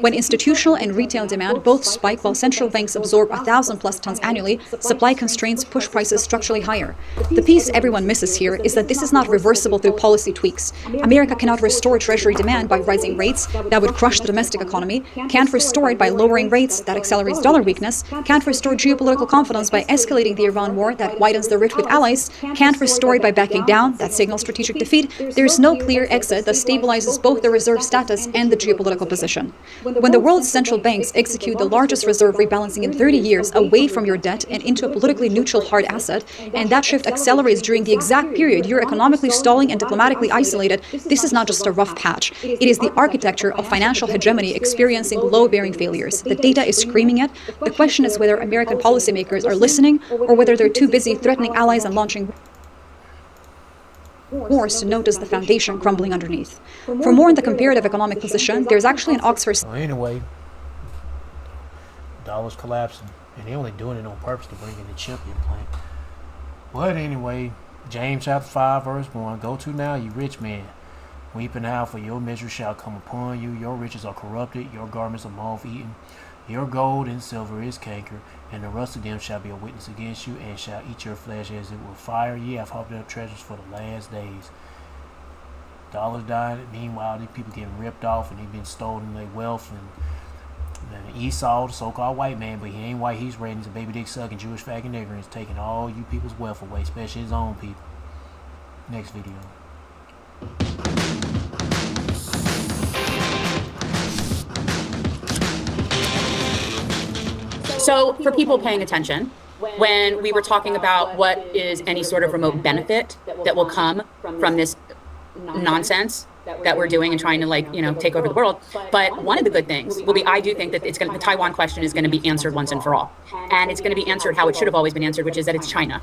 When institutional and retail demand both spike while central banks absorb 1,000+ tons annually, supply constraints push prices structurally higher. The piece everyone misses here is that this is not reversible through policy tweaks. America cannot restore treasury demand by rising rates. That would crush the domestic economy. Can't restore it by lowering rates. That accelerates dollar weakness. Can't restore geopolitical confidence by escalating the Iran war. That widens the rift with allies. Can't restore it by backing down. That signals strategic defeat. There's no clear exit that stabilizes both the reserve status and the geopolitical position. When the world's central banks execute the largest reserve rebalancing in 30 years away from your debt and into a politically neutral hard asset, and that shift accelerates during the exact period you're economically stalling and diplomatically isolated, this is not just a rough patch. It is the architecture of financial hegemony experiencing load-bearing failures. The data is screaming it. The question is whether American policymakers are listening or whether they're too busy threatening allies and launching wars to notice the foundation crumbling underneath. For more on the comparative economic position, there's actually an Oxford... Anyway, dollar's collapsing, and they're only doing it on purpose to bring in the chip implant. But anyway, James chapter 5 verse 1, go to now, you rich man. Weep and howl, for your misery shall come upon you. Your riches are corrupted, your garments are moth-eaten. Your gold and silver is canker, and the rust of them shall be a witness against you, and shall eat your flesh as it will fire. Ye have hoarded up treasures for the last days. Dollars dying. Meanwhile, these people getting ripped off, and they've been stolen their wealth. And Esau, the so-called white man, but he ain't white, he's red, he's a baby dick sucking Jewish faggot nigger, is taking all you people's wealth away, especially his own people. Next video. So for people paying attention, when we were talking about what is any sort of remote benefit that will come from this nonsense that we're doing and trying to take over the world. But one of the good things will be, I do think that the Taiwan question is going to be answered once and for all. And it's going to be answered how it should have always been answered, which is that it's China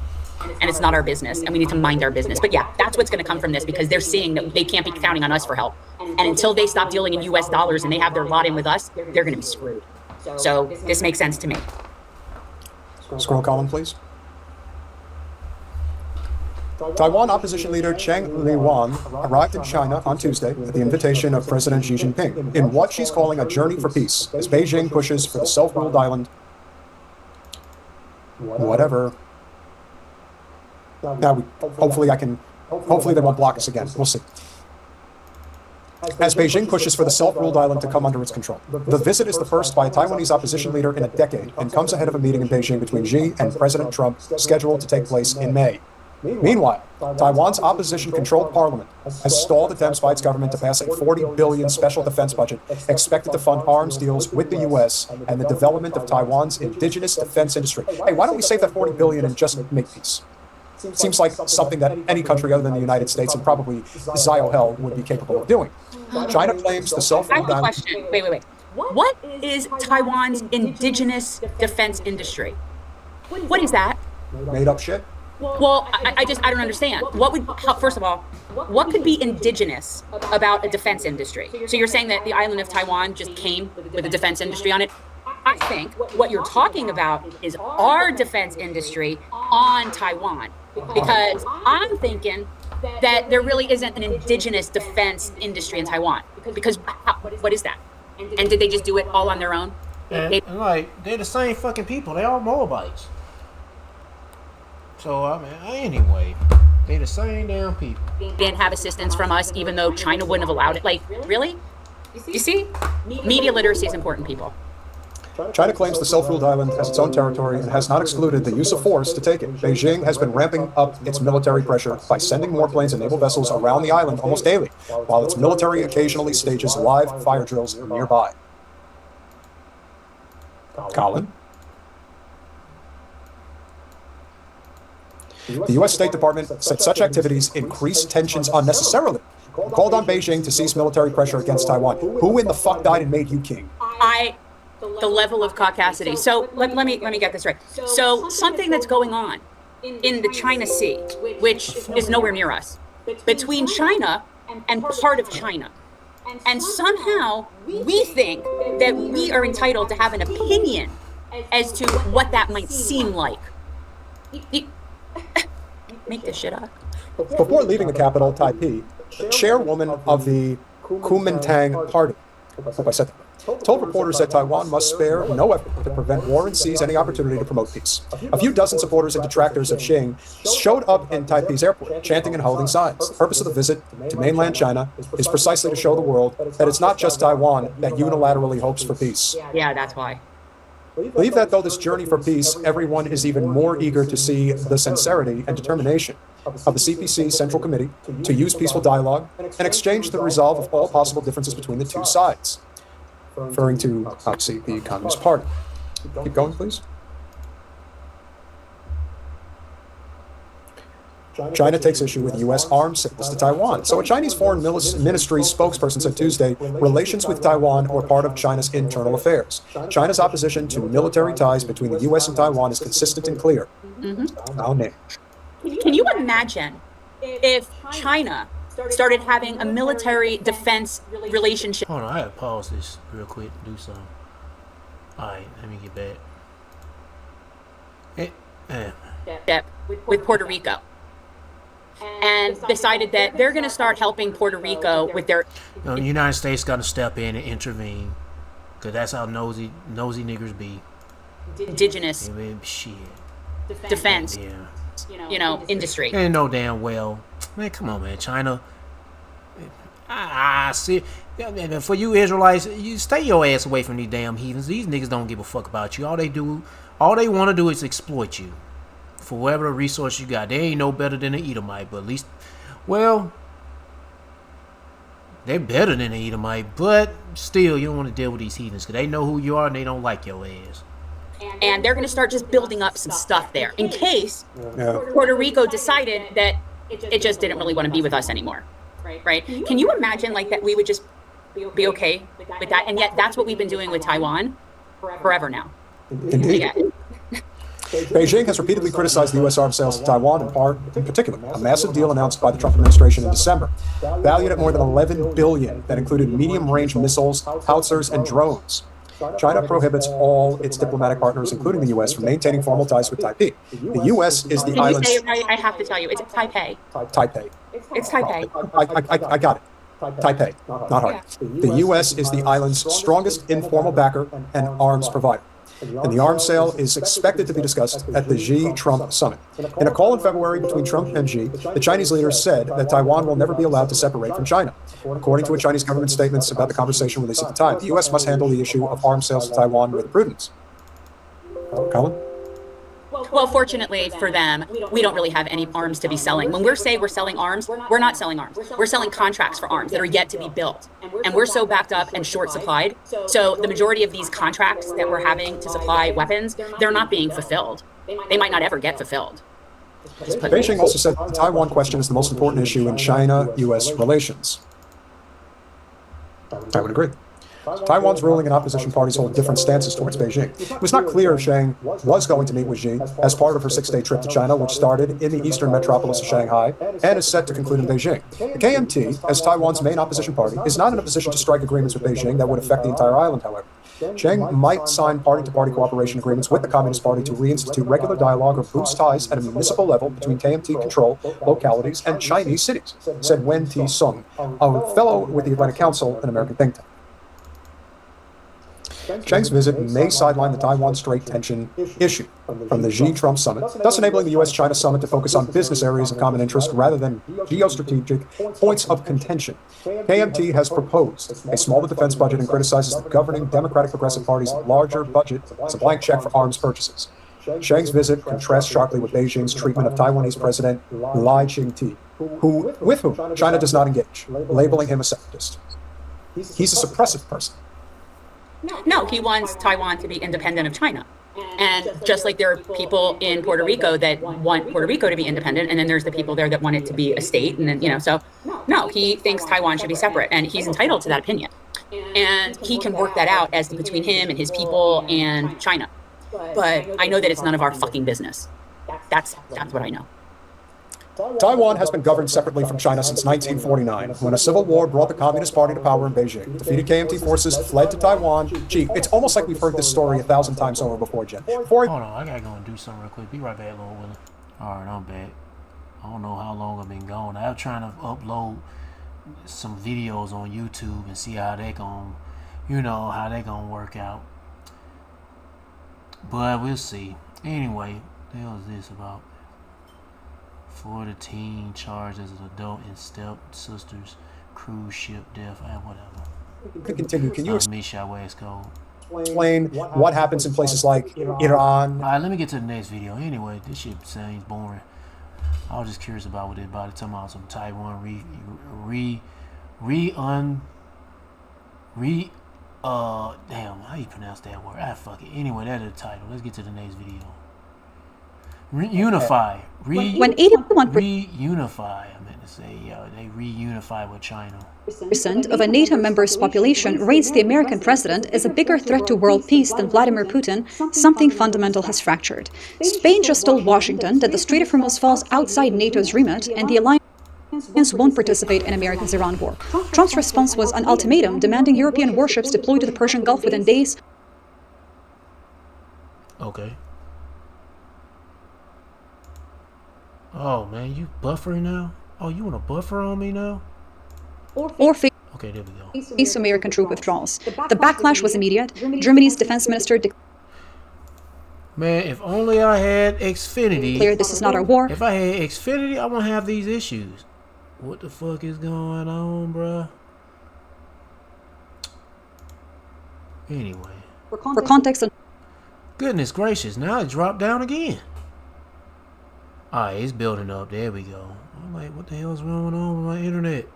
and it's not our business and we need to mind our business. But yeah, that's what's going to come from this, because they're seeing that they can't be counting on us for help. And until they stop dealing in US dollars and they have their lot in with us, they're going to be screwed. So this makes sense to me. Scroll column, please. Taiwan opposition leader Cheng Li-wan arrived in China on Tuesday at the invitation of President Xi Jinping in what she's calling a journey for peace, as Beijing pushes for the self-ruled island. Whatever. Now, hopefully they won't block us again. We'll see. as Beijing pushes for the self-ruled island to come under its control. The visit is the first by a Taiwanese opposition leader in a decade and comes ahead of a meeting in Beijing between Xi and President Trump scheduled to take place in May. Meanwhile, Taiwan's opposition-controlled parliament has stalled attempts by its government to pass a $40 billion special defense budget expected to fund arms deals with the U.S. and the development of Taiwan's indigenous defense industry. Hey, why don't we save that $40 billion and just make peace? Seems like something that any country other than the United States and probably Zio would be capable of doing. China claims the self-ruled I have a question. Wait. What is Taiwan's indigenous defense industry? What is that? Made up shit? Well, I don't understand. First of all, what could be indigenous about a defense industry? So you're saying that the island of Taiwan just came with a defense industry on it? I think what you're talking about is our defense industry on Taiwan, because I'm thinking that there really isn't an indigenous defense industry in Taiwan. Because what is that? And did they just do it all on their own? And they're the same fucking people. They all Moabites. So, I mean, anyway, they the same damn people. Didn't have assistance from us, even though China wouldn't have allowed it. Like, really? You see? Media literacy is important, people. China claims the self-ruled island as its own territory and has not excluded the use of force to take it. Beijing has been ramping up its military pressure by sending more planes and naval vessels around the island almost daily, while its military occasionally stages live fire drills nearby. Colin? The U.S. State Department said such activities increase tensions unnecessarily and called on Beijing to cease military pressure against Taiwan. Who in the fuck died and made you king? The level of caucasity. So let me get this right. So something that's going on in the China Sea, which is nowhere near us, between China and part of China. And somehow we think that we are entitled to have an opinion as to what that might seem like. Make this shit up. Before leaving the capital, Taipei, the chairwoman of the Kuomintang Party, I hope I said that right, told reporters that Taiwan must spare no effort to prevent war and seize any opportunity to promote peace. A few dozen supporters and detractors of Xing showed up in Taipei's airport, chanting and holding signs. The purpose of the visit to mainland China is precisely to show the world that it's not just Taiwan that unilaterally hopes for peace. Yeah, that's why. Believe that though this journey for peace, everyone is even more eager to see the sincerity and determination of the CPC Central Committee to use peaceful dialogue and exchange the resolve of all possible differences between the two sides. Referring to, obviously, the Communist Party. Keep going, please. China takes issue with U.S. arms sales to Taiwan. So a Chinese Foreign Ministry spokesperson said Tuesday, relations with Taiwan were part of China's internal affairs. China's opposition to military ties between the U.S. and Taiwan is consistent and clear. Now name. Can you imagine if China started having a military defense relationship? Hold on, I gotta pause this real quick and do something. Alright, let me get back. With Puerto Rico. And decided that they're going to start helping Puerto Rico with their... The United States got to step in and intervene, because that's how nosy niggers be. Indigenous shit. Defense, industry. Ain't no damn well. Man, come on, man. China. I see. For you Israelites, you stay your ass away from these damn heathens. These niggas don't give a fuck about you. All they want to do is exploit you. For whatever resource you got. They ain't no better than an Edomite, but at least, well, they're better than an Edomite, but still, you don't want to deal with these heathens, because they know who you are and they don't like your ass. And they're going to start just building up some stuff there, in case Puerto Rico decided that it just didn't really want to be with us anymore, right? Can you imagine, like, that we would just be okay with that? And yet, that's what we've been doing with Taiwan forever now. Indeed. Beijing has repeatedly criticized the U.S. arms sales to Taiwan, in particular, a massive deal announced by the Trump administration in December, valued at more than $11 billion, that included medium-range missiles, howitzers, and drones. China prohibits all its diplomatic partners, including the U.S., from maintaining formal ties with Taipei. The U.S. is the island's... Can you say it right? I have to tell you, it's Taipei. Taipei. It's Taipei. I got it. Taipei, not hard. The U.S. is the island's strongest informal backer and arms provider. and the arms sale is expected to be discussed at the Xi-Trump summit. In a call in February between Trump and Xi, the Chinese leader said that Taiwan will never be allowed to separate from China. According to a Chinese government statements about the conversation released at the time, the U.S. must handle the issue of arms sales to Taiwan with prudence. Colin? Well, fortunately for them, we don't really have any arms to be selling. When we're selling arms, we're not selling arms. We're selling contracts for arms that are yet to be built. And we're so backed up and short supplied. So the majority of these contracts that we're having to supply weapons, they're not being fulfilled. They might not ever get fulfilled. Beijing also said the Taiwan question is the most important issue in China-U.S. relations. I would agree. Taiwan's ruling and opposition parties hold different stances towards Beijing. It was not clear if Chiang was going to meet with Xi as part of her 6-day trip to China, which started in the eastern metropolis of Shanghai and is set to conclude in Beijing. The KMT, as Taiwan's main opposition party, is not in a position to strike agreements with Beijing that would affect the entire island, however. Chiang might sign party-to-party cooperation agreements with the Communist Party to reinstitute regular dialogue or boost ties at a municipal level between KMT-controlled localities and Chinese cities, said Wen Ti-sung, a fellow with the Atlantic Council, an American think tank. Chiang's visit may sideline the Taiwan Strait tension issue from the Xi-Trump summit, thus enabling the U.S.-China summit to focus on business areas of common interest rather than geostrategic points of contention. KMT has proposed a smaller defense budget and criticizes the governing Democratic Progressive Party's larger budget as a blank check for arms purchases. Chiang's visit contrasts sharply with Beijing's treatment of Taiwanese President Lai Ching-te, with whom China does not engage, labeling him a separatist. He's a suppressive person. No, he wants Taiwan to be independent of China. And just like there are people in Puerto Rico that want Puerto Rico to be independent, and then there's the people there that want it to be a state, and then, so no, he thinks Taiwan should be separate, and he's entitled to that opinion. And he can work that out as between him and his people and China. But I know that it's none of our fucking business. That's what I know. Taiwan has been governed separately from China since 1949, when a civil war brought the Communist Party to power in Beijing. Defeated KMT forces fled to Taiwan. Gee, it's almost like we've heard this story 1,000 times over before, Jen. Hold on, I gotta go and do something real quick. Be right back, Lord Willie. Alright, I'm back. I don't know how long I've been gone. I'm trying to upload some videos on YouTube and see how they gon', how they gonna work out. But we'll see. Anyway, what the hell is this about? Florida teen charged as an adult in step-sister's cruise ship death. Whatever. You can continue. Can you explain what happens in places like Iran? Alright, let me get to the next video. Anyway, this shit sounds boring. I was just curious about what they're about to talk about. Some Taiwan damn, how you pronounce that word? Fuck it. Anyway, that's the title. Let's get to the next video. Reunify. Reunify. I meant to say, they reunify with China. % of a NATO member's population rates the American president as a bigger threat to world peace than Vladimir Putin, something fundamental has fractured. Spain just told Washington that the Strait of Hormuz falls outside NATO's remit and the alliance won't participate in America's Iran war. Trump's response was an ultimatum demanding European warships deployed to the Persian Gulf within days. Okay. Oh man, you buffering now? Oh, you want to buffer on me now? Okay, there we go. Face American troop withdrawals. The backlash was immediate. Germany's defense minister Man, if only I had Xfinity. Declared this is not our war. If I had Xfinity, I won't have these issues. What the fuck is going on, bruh? Anyway. For context. Goodness gracious, now it dropped down again. Alright, it's building up. There we go. I'm like, what the hell is going on with my internet?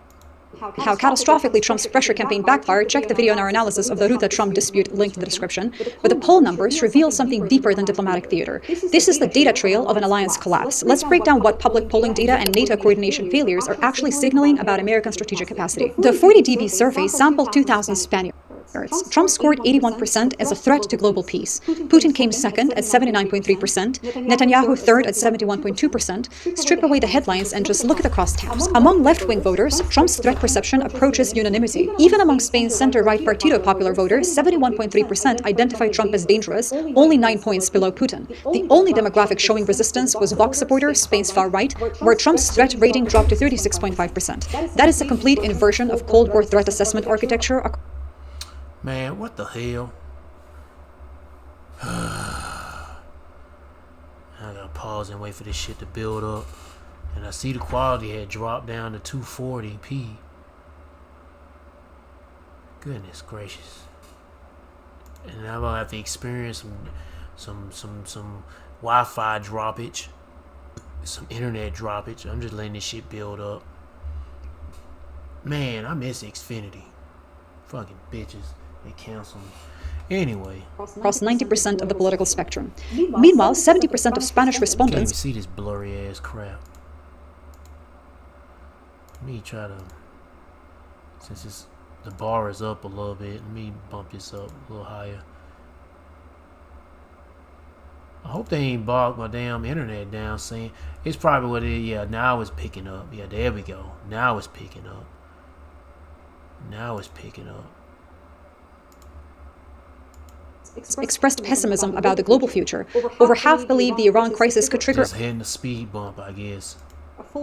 How catastrophically Trump's pressure campaign backfired. Check the video in our analysis of the Ruta-Trump dispute linked in the description. But the poll numbers reveal something deeper than diplomatic theater. This is the data trail of an alliance collapse. Let's break down what public polling data and NATO coordination failures are actually signaling about American strategic capacity. The 40dB survey sampled 2,000 Spaniards. Trump scored 81% as a threat to global peace. Putin came second at 79.3%, Netanyahu third at 71.2%. Strip away the headlines and just look at the crosstabs. Among left-wing voters, Trump's threat perception approaches unanimity. Even among Spain's center-right Partido Popular voters, 71.3% identify Trump as dangerous, only 9 points below Putin. The only demographic showing resistance was Vox supporters, Spain's far right, where Trump's threat rating dropped to 36.5%. That is a complete inversion of Cold War threat assessment architecture. Man, what the hell? I gotta pause and wait for this shit to build up. And I see the quality had dropped down to 240p. Goodness gracious. And I'm gonna have to experience some Wi-Fi droppage, some internet droppage. I'm just letting this shit build up. Man, I miss Xfinity. Fucking bitches. They cancel me. Anyway. Across 90% of the political spectrum. Meanwhile, 70% of Spanish respondents... I can't even see this blurry ass crap. Let me try to... Since the bar is up a little bit, let me bump this up a little higher. I hope they ain't bogged my damn internet down saying... It's probably what it is. Yeah, now it's picking up. Yeah, there we go. Now it's picking up. Now it's picking up. Expressed pessimism about the global future. Over half believe the Iran crisis could trigger just hitting the speed bump, I guess.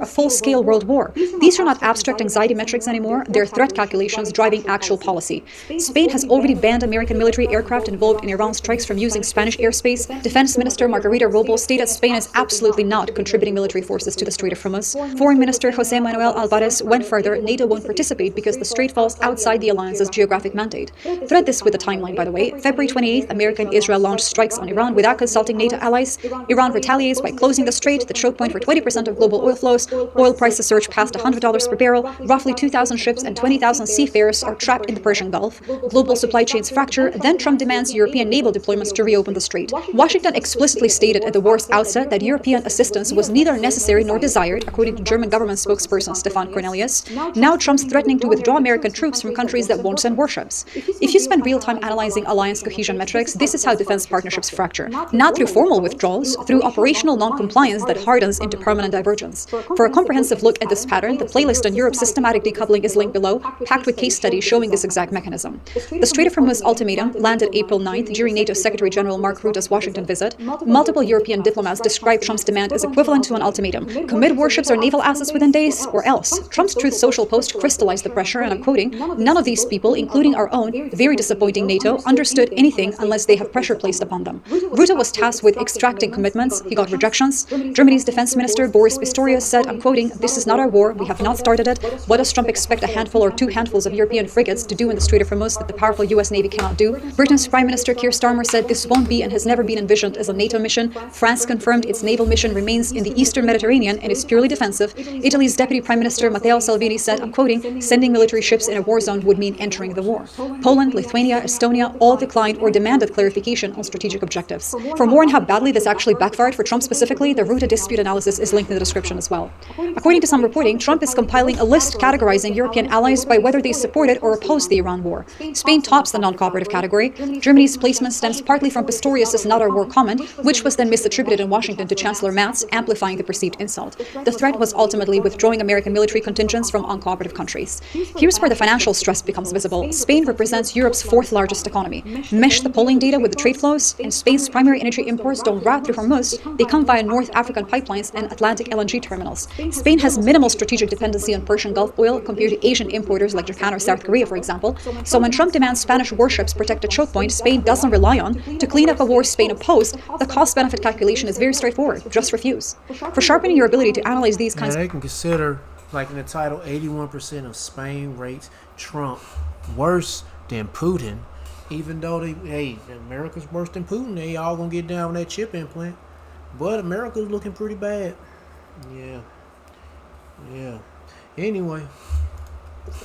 A full-scale world war. These are not abstract anxiety metrics anymore, they're threat calculations driving actual policy. Spain has already banned American military aircraft involved in Iran strikes from using Spanish airspace. Defense Minister Margarita Robles stated Spain is absolutely not contributing military forces to the Strait of Hormuz. Foreign Minister José Manuel Álvarez went further, NATO won't participate because the strait falls outside the alliance's geographic mandate. Thread this with a timeline, by the way. February 28th, America and Israel launched strikes on Iran without consulting NATO allies. Iran retaliates by closing the strait, the choke point for 20% of global oil flows. Oil prices surged past $100 per barrel. Roughly 2,000 ships and 20,000 seafarers are trapped in the Persian Gulf. Global supply chains fracture. Then Trump demands European naval deployments to reopen the strait. Washington explicitly stated at the war's outset that European assistance was neither necessary nor desired, according to German government spokesperson Stefan Cornelius. Now Trump's threatening to withdraw American troops from countries that won't send warships. If you spend real time analyzing alliance cohesion metrics, this is how defense partnerships fracture. Not through formal withdrawals, through operational non-compliance that hardens into permanent divergence. For a comprehensive look at this pattern, the playlist on Europe's systematic decoupling is linked below, packed with case studies showing this exact mechanism. The Strait of Hormuz ultimatum landed April 9th during NATO Secretary General Mark Rutte's Washington visit. Multiple European diplomats described Trump's demand as equivalent to an ultimatum. Commit warships or naval assets within days, or else. Trump's Truth Social post crystallized the pressure, and I'm quoting, "None of these people, including our own, very disappointing NATO, understood anything unless they have pressure placed upon them." Rutte was tasked with extracting commitments. He got rejections. Germany's defense minister Boris Pistorius said, I'm quoting, "This is not our war. We have not started it. What does Trump expect a handful or two handfuls of European frigates to do in the Strait of Hormuz that the powerful U.S. Navy cannot do?" Britain's Prime Minister Keir Starmer said this won't be and has never been envisioned as a NATO mission. France confirmed its naval mission remains in the Eastern Mediterranean and is purely defensive. Italy's Deputy Prime Minister Matteo Salvini said, I'm quoting, "Sending military ships in a war zone would mean entering the war." Poland, Lithuania, Estonia all declined or demanded clarification on strategic objectives. For more on how badly this actually backfired for Trump specifically, the Rutte dispute analysis is linked in the description as well. According to some reporting, Trump is compiling a list categorizing European allies by whether they supported or opposed the Iran war. Spain tops the non-cooperative category. Germany's placement stems partly from Pistorius' "not our war" comment, which was then misattributed in Washington to Chancellor Merz, amplifying the perceived insult. The threat was ultimately withdrawing American military contingents from uncooperative countries. Here's where the financial stress becomes visible. Spain represents Europe's fourth largest economy. Mesh the polling data with the trade flows, and Spain's primary energy imports don't route through Hormuz, they come via North African pipelines and Atlantic LNG terminals. Spain has minimal strategic dependency on Persian Gulf oil compared to Asian importers like Japan or South Korea, for example. So when Trump demands Spanish warships protect a choke point Spain doesn't rely on to clean up a war Spain opposed, the cost-benefit calculation is very straightforward. Just refuse. For sharpening your ability to analyze these kinds... They can consider, like in the title, 81% of Spain rates Trump worse than Putin, even though America's worse than Putin. They all gonna get down with that chip implant. But America's looking pretty bad. Yeah. Anyway.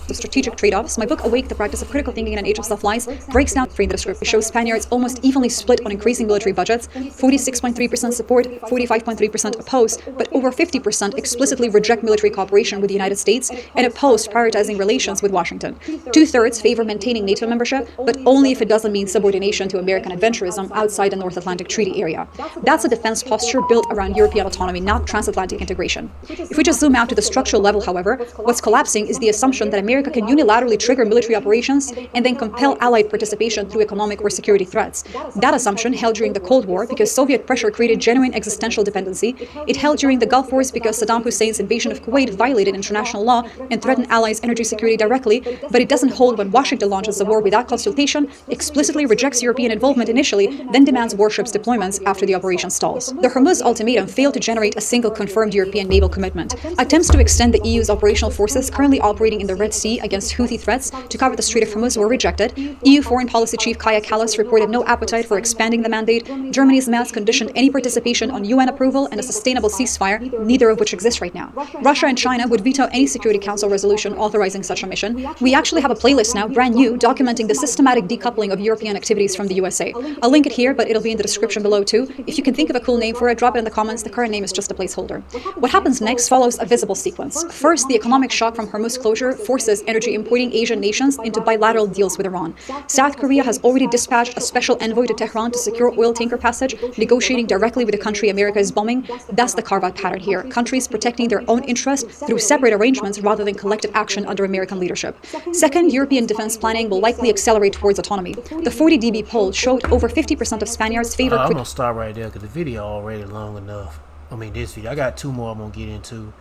The strategic trade-offs. My book, Awake, The Practice of Critical Thinking in an Age of Self-Lies, breaks down the script. It shows Spaniards almost evenly split on increasing military budgets, 46.3% support, 45.3% oppose, but over 50% explicitly reject military cooperation with the United States and oppose prioritizing relations with Washington. 2/3 favor maintaining NATO membership, but only if it doesn't mean subordination to American adventurism outside the North Atlantic Treaty area. That's a defense posture built around European autonomy, not transatlantic integration. If we just zoom out to the structural level, however, what's collapsing is the assumption assumption that America can unilaterally trigger military operations and then compel allied participation through economic or security threats. That assumption held during the Cold War because Soviet pressure created genuine existential dependency. It held during the Gulf Wars because Saddam Hussein's invasion of Kuwait violated international law and threatened allies' energy security directly, but it doesn't hold when Washington launches a war without consultation, explicitly rejects European involvement initially, then demands warships deployments after the operation stalls. The Hormuz ultimatum failed to generate a single confirmed European naval commitment. Attempts to extend the EU's operational forces currently operating in the Red Sea against Houthi threats to cover the Strait of Hormuz were rejected. EU Foreign Policy Chief Kaja Kallas reported no appetite for expanding the mandate. Germany's Merz conditioned any participation on UN approval and a sustainable ceasefire, neither of which exists right now. Russia and China would veto any Security Council resolution authorizing such a mission. We actually have a playlist now, brand new, documenting the systematic decoupling of European activities from the USA. I'll link it here, but it'll be in the description below too. If you can think of a cool name for it, drop it in the comments. The current name is just a placeholder. What happens next follows a visible sequence. First, the economic shock from Hormuz closure forces energy importing Asian nations into bilateral deals with Iran. South Korea has already dispatched a special envoy to Tehran to secure oil tanker passage, negotiating directly with the country America is bombing. That's the carve-out pattern here. Countries protecting their own interests through separate arrangements rather than collective action under American leadership. Second, European defense planning will likely accelerate towards autonomy. The 40dB poll showed over 50% of Spaniards favor... I'm going to stop right there because the video already long enough. I mean, this video. I got two more I'm going to get into.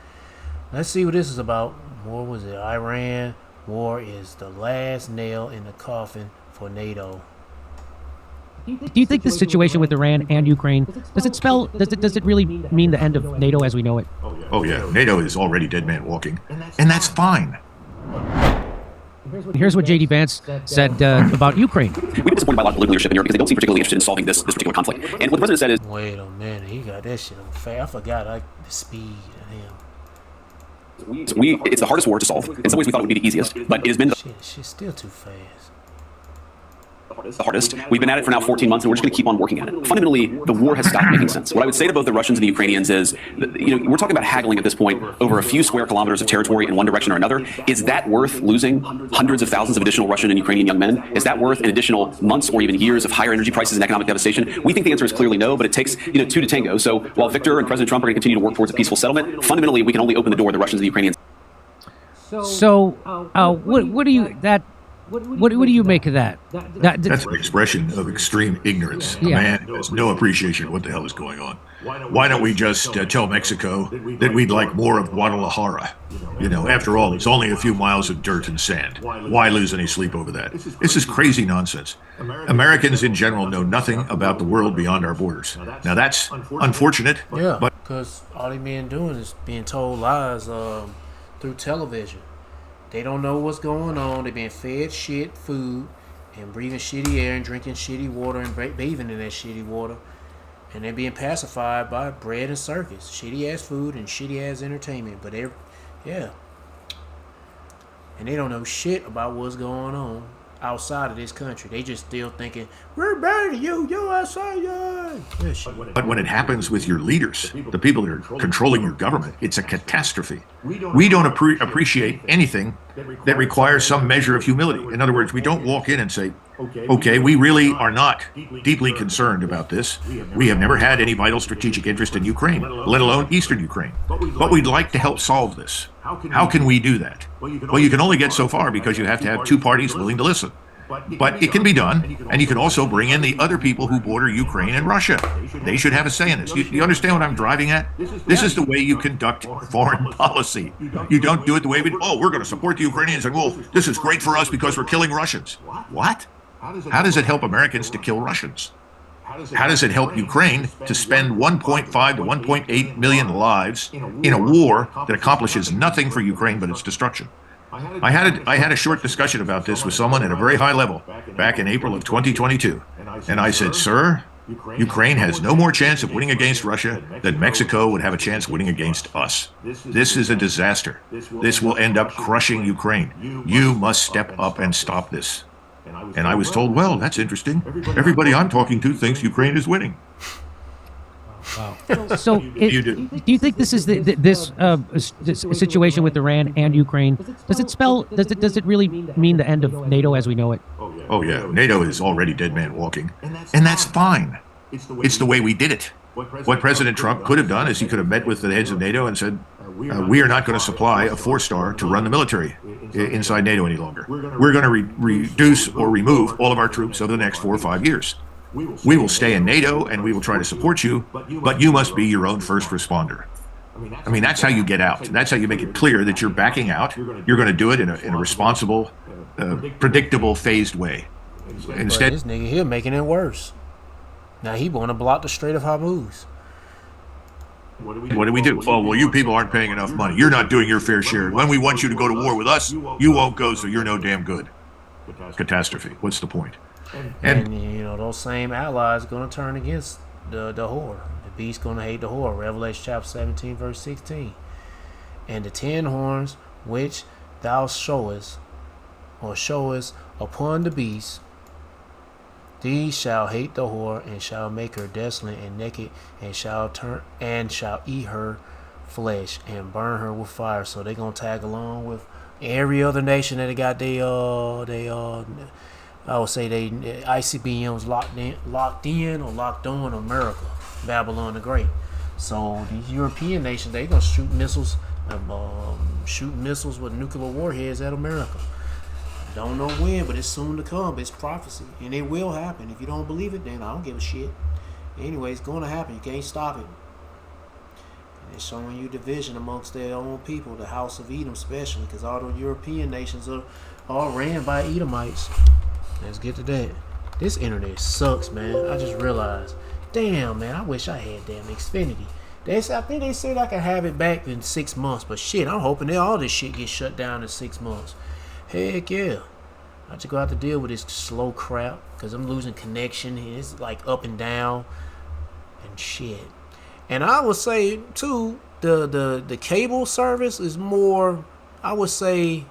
Let's see what this is about. War was it? Iran. War is the last nail in the coffin for NATO. Do you think this situation with Iran and Ukraine, does it really mean the end of NATO as we know it? Oh yeah, NATO is already dead man walking, and that's fine. Here's what J.D. Vance said about Ukraine. We've been disappointed by a lot of political leadership in Europe because they don't seem particularly interested in solving this particular conflict. And what the president said is... Wait a minute, he got that shit on fast. I forgot the speed of him. It's the hardest war to solve. In some ways we thought it would be the easiest, but it has been Shit's still too fast. the hardest. We've been at it for now 14 months, and we're just going to keep on working at it. Fundamentally, the war has stopped making sense. What I would say to both the Russians and the Ukrainians is, we're talking about haggling at this point over a few square kilometers of territory in one direction or another. Is that worth losing hundreds of thousands of additional Russian and Ukrainian young men? Is that worth an additional months or even years of higher energy prices and economic devastation? We think the answer is clearly no, but it takes two to tango. So while Victor and President Trump are going to continue to work towards a peaceful settlement, fundamentally we can only open the door to the Russians and the Ukrainians. So, what do you make of that? That's an expression of extreme ignorance. A man who has no appreciation of what the hell is going on. Why don't we just tell Mexico that we'd like more of Guadalajara? After all, it's only a few miles of dirt and sand. Why lose any sleep over that? This is crazy nonsense. Americans in general know nothing about the world beyond our borders. Now that's unfortunate. Yeah, but because all they've been doing is being told lies through television. They don't know what's going on. They've been fed shit food and breathing shitty air and drinking shitty water and bathing in that shitty water. And they're being pacified by bread and circus. Shitty ass food and shitty ass entertainment. But and they don't know shit about what's going on outside of this country. They just still thinking, we're better than you, USA. But when it happens with your leaders, the people that are controlling your government, it's a catastrophe. We don't appreciate anything that requires some measure of humility. In other words, we don't walk in and say, okay, we really are not deeply concerned about this. We have never had any vital strategic interest in Ukraine, let alone Eastern Ukraine. But we'd like to help solve this. How can we do that? Well, you can only get so far because you have to have two parties willing to listen. But it can be done, and you can also bring in the other people who border Ukraine and Russia. They should have a say in this. You understand what I'm driving at? This is the way you conduct foreign policy. You don't do it the way we're going to support the Ukrainians, and this is great for us because we're killing Russians. What? How does it help Americans to kill Russians? How does it help Ukraine to spend 1.5 to 1.8 million lives in a war that accomplishes nothing for Ukraine but its destruction? I had a short discussion about this with someone at a very high level back in April of 2022. And I said, sir, Ukraine has no more chance of winning against Russia than Mexico would have a chance winning against us. This is a disaster. This will end up crushing Ukraine. You must step up and stop this. And I was told, well, that's interesting. Everybody I'm talking to thinks Ukraine is winning. Wow. So, do you think this is this situation with Iran and Ukraine? Does it really mean the end of NATO as we know it? Oh yeah, NATO is already dead man walking, and that's fine. It's the way we did it. What President Trump could have done is he could have met with the heads of NATO and said, we are not going to supply a 4-star to run the military inside NATO any longer. We're going to reduce or remove all of our troops over the next 4 or 5 years. We will stay in NATO and we will try to support you, but you must be your own first responder. I mean, that's how you get out. That's how you make it clear that you're backing out. You're going to do it in a responsible, predictable, phased way. Instead, this nigga here making it worse. Now he want to block the Strait of Hormuz. What do we do? Oh, well, you people aren't paying enough money. You're not doing your fair share. When we want you to go to war with us, you won't go, so you're no damn good. Catastrophe. What's the point? And you know, those same allies going to turn against the whore. The beast going to hate the whore. Revelation chapter 17, verse 16. And the 10 horns which thou showest upon the beast, these shall hate the whore, and shall make her desolate and naked, and shall eat her flesh, and burn her with fire. So they're gonna tag along with every other nation that got I would say they ICBMs locked in or locked on America, Babylon the Great. So these European nations, they gonna shoot missiles with nuclear warheads at America. Don't know when, but it's soon to come. It's prophecy, and it will happen. If you don't believe it, then I don't give a shit. Anyway, it's going to happen. You can't stop it. And it's showing you division amongst their own people, the House of Edom especially, because all the European nations are all ran by Edomites. Let's get to that. This internet sucks, man. I just realized. Damn, man, I wish I had damn Xfinity. I think they said I can have it back in 6 months, but shit, I'm hoping that all this shit gets shut down in 6 months. Heck yeah. I just go have to deal with this slow crap because I'm losing connection. It's like up and down and shit. And I would say too, the cable service is more, I would say,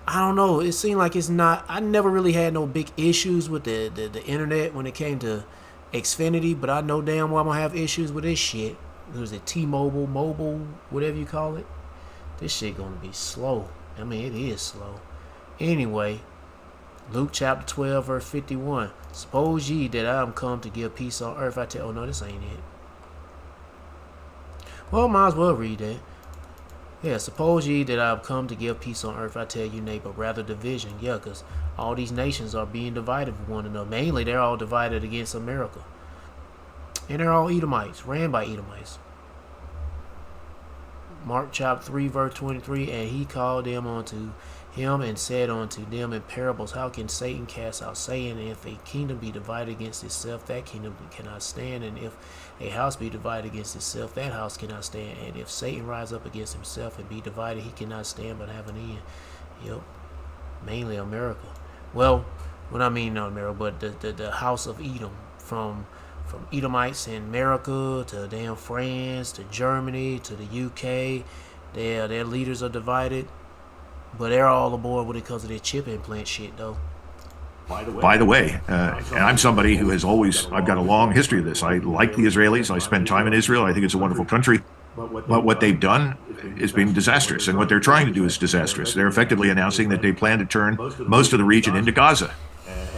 I don't know, it seemed like it's not, I never really had no big issues with the internet when it came to Xfinity, but I know damn well I'm gonna have issues with this shit. Was it T-Mobile, mobile, whatever you call it? This shit gonna be slow. I mean, it is slow. Anyway, Luke chapter 12, verse 51. Suppose ye that I am come to give peace on earth. I tell, oh no, this ain't it. Well, might as well read that. Yeah, suppose ye that I have come to give peace on earth. I tell you, nay, but rather division. Yeah, because all these nations are being divided with one another. Mainly, they're all divided against America. And they're all Edomites, ran by Edomites. Mark chapter 3, verse 23, and he called them unto him and said unto them in parables, how can Satan cast out Satan? And if a kingdom be divided against itself, that kingdom cannot stand. And if a house be divided against itself, that house cannot stand. And if Satan rise up against himself and be divided, he cannot stand but have an end. Yep. Mainly America. Well, what I mean not America, but the house of Edom, from Edomites in America to damn France to Germany to the UK. Their leaders are divided, but they're all aboard with it because of their chip implant shit, though. By the way, and I'm somebody who has always, I've got a long history of this. I like the Israelis. I spend time in Israel. I think it's a wonderful country. But what they've done is been disastrous, and what they're trying to do is disastrous. They're effectively announcing that they plan to turn most of the region into Gaza.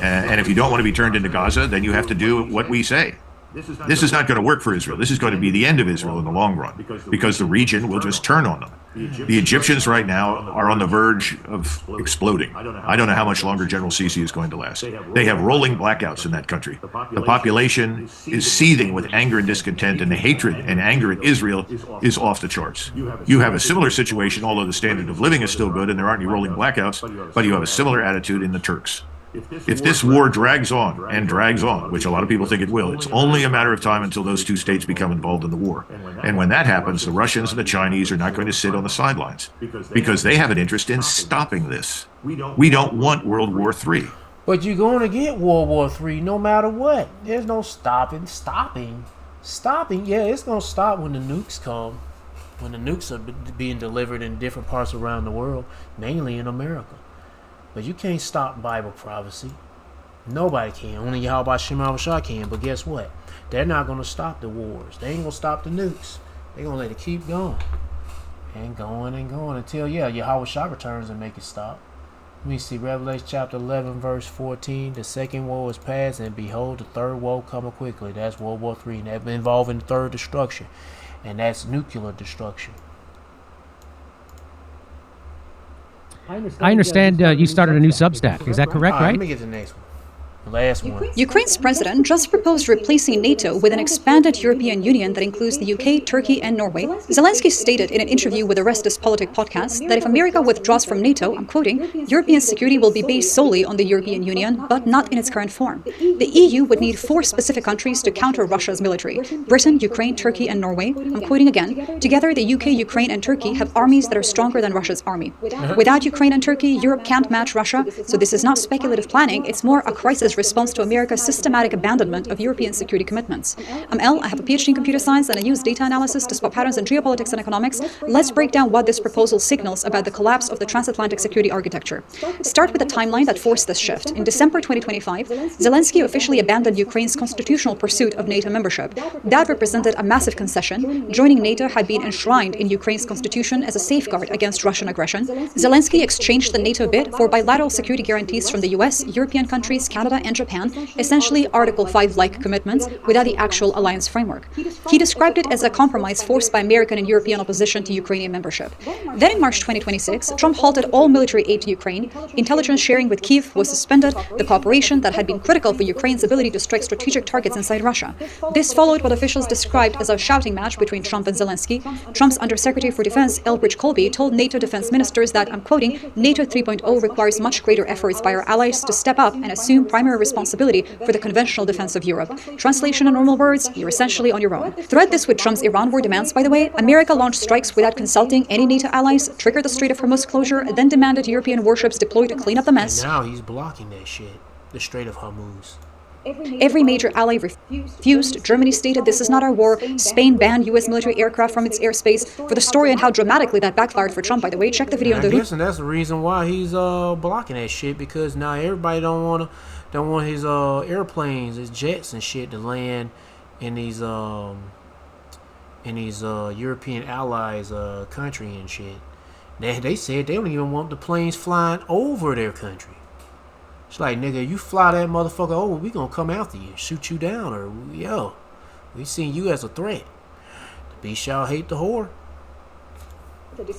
And if you don't want to be turned into Gaza, then you have to do what we say. This is not going to work for Israel. This is going to be the end of Israel in the long run, because the region will just turn on them. The Egyptians right now are on the verge of exploding. I don't know how much longer General Sisi is going to last. They have rolling blackouts in that country. The population is seething with anger and discontent, and the hatred and anger at Israel is off the charts. You have a similar situation, although the standard of living is still good and there aren't any rolling blackouts, but you have a similar attitude in the Turks. If this war drags on, and drags on, which a lot of people think it will, it's only a matter of time until those two states become involved in the war. And when that happens, the Russians and the Chinese are not going to sit on the sidelines, because they have an interest in stopping this. We don't want World War III. But you're going to get World War III no matter what. There's no stopping. Yeah, it's going to stop when the nukes come. When the nukes are being delivered in different parts around the world, mainly in America. But you can't stop Bible prophecy. Nobody can. Only Yahweh Shema can. But guess what? They're not going to stop the wars. They ain't going to stop the nukes. They're going to let it keep going. And going and going until, Yahweh returns and make it stop. Let me see. Revelation chapter 11, verse 14. The second woe is past, and behold, the third woe cometh quickly. That's World War III. And that's involving third destruction. And that's nuclear destruction. I understand you started a new Substack. Is that correct, All right, right? let me get to the next one. The last one. Ukraine's president just proposed replacing NATO with an expanded European Union that includes the UK, Turkey, and Norway. Zelensky stated in an interview with the Restless Politic podcast that if America withdraws from NATO, I'm quoting, European security will be based solely on the European Union, but not in its current form. The EU would need 4 specific countries to counter Russia's military: Britain, Ukraine, Turkey, and Norway. I'm quoting again, together the UK, Ukraine, and Turkey have armies that are stronger than Russia's army. Without Ukraine and Turkey, Europe can't match Russia, so this is not speculative planning, it's more a crisis response to America's systematic abandonment of European security commitments. I'm Elle, I have a PhD in computer science and I use data analysis to spot patterns in geopolitics and economics. Let's break down what this proposal signals about the collapse of the transatlantic security architecture. Start with the timeline that forced this shift. In December 2025, Zelensky officially abandoned Ukraine's constitutional pursuit of NATO membership. That represented a massive concession. Joining NATO had been enshrined in Ukraine's constitution as a safeguard against Russian aggression. Zelensky exchanged the NATO bid for bilateral security guarantees from the US, European countries, Canada, and Japan, essentially Article 5-like commitments without the actual alliance framework. He described it as a compromise forced by American and European opposition to Ukrainian membership. Then in March 2026, Trump halted all military aid to Ukraine. Intelligence sharing with Kyiv was suspended, the cooperation that had been critical for Ukraine's ability to strike strategic targets inside Russia. This followed what officials described as a shouting match between Trump and Zelensky. Trump's Undersecretary for Defense, Elbridge Colby, told NATO defense ministers that, I'm quoting, NATO 3.0 requires much greater efforts by our allies to step up and assume primary responsibility for the conventional defense of Europe. Translation in normal words, you're essentially on your own. Thread this with Trump's Iran war demands, by the way. America launched strikes without consulting any NATO allies, triggered the Strait of Hormuz closure, then demanded European warships deploy to clean up the mess. And now he's blocking that shit. The Strait of Hormuz. Every major ally refused. Germany stated this is not our war. Spain banned U.S. military aircraft from its airspace. For the story and how dramatically that backfired for Trump, by the way, check the video on I the... guess, and that's the reason why he's blocking that shit, because now everybody don't want his airplanes, his jets and shit to land in these European allies country and shit. They said they don't even want the planes flying over their country. It's like, nigga, you fly that motherfucker over, we gonna come after you, shoot you down, or yo, we seen you as a threat. The beast shall hate the whore.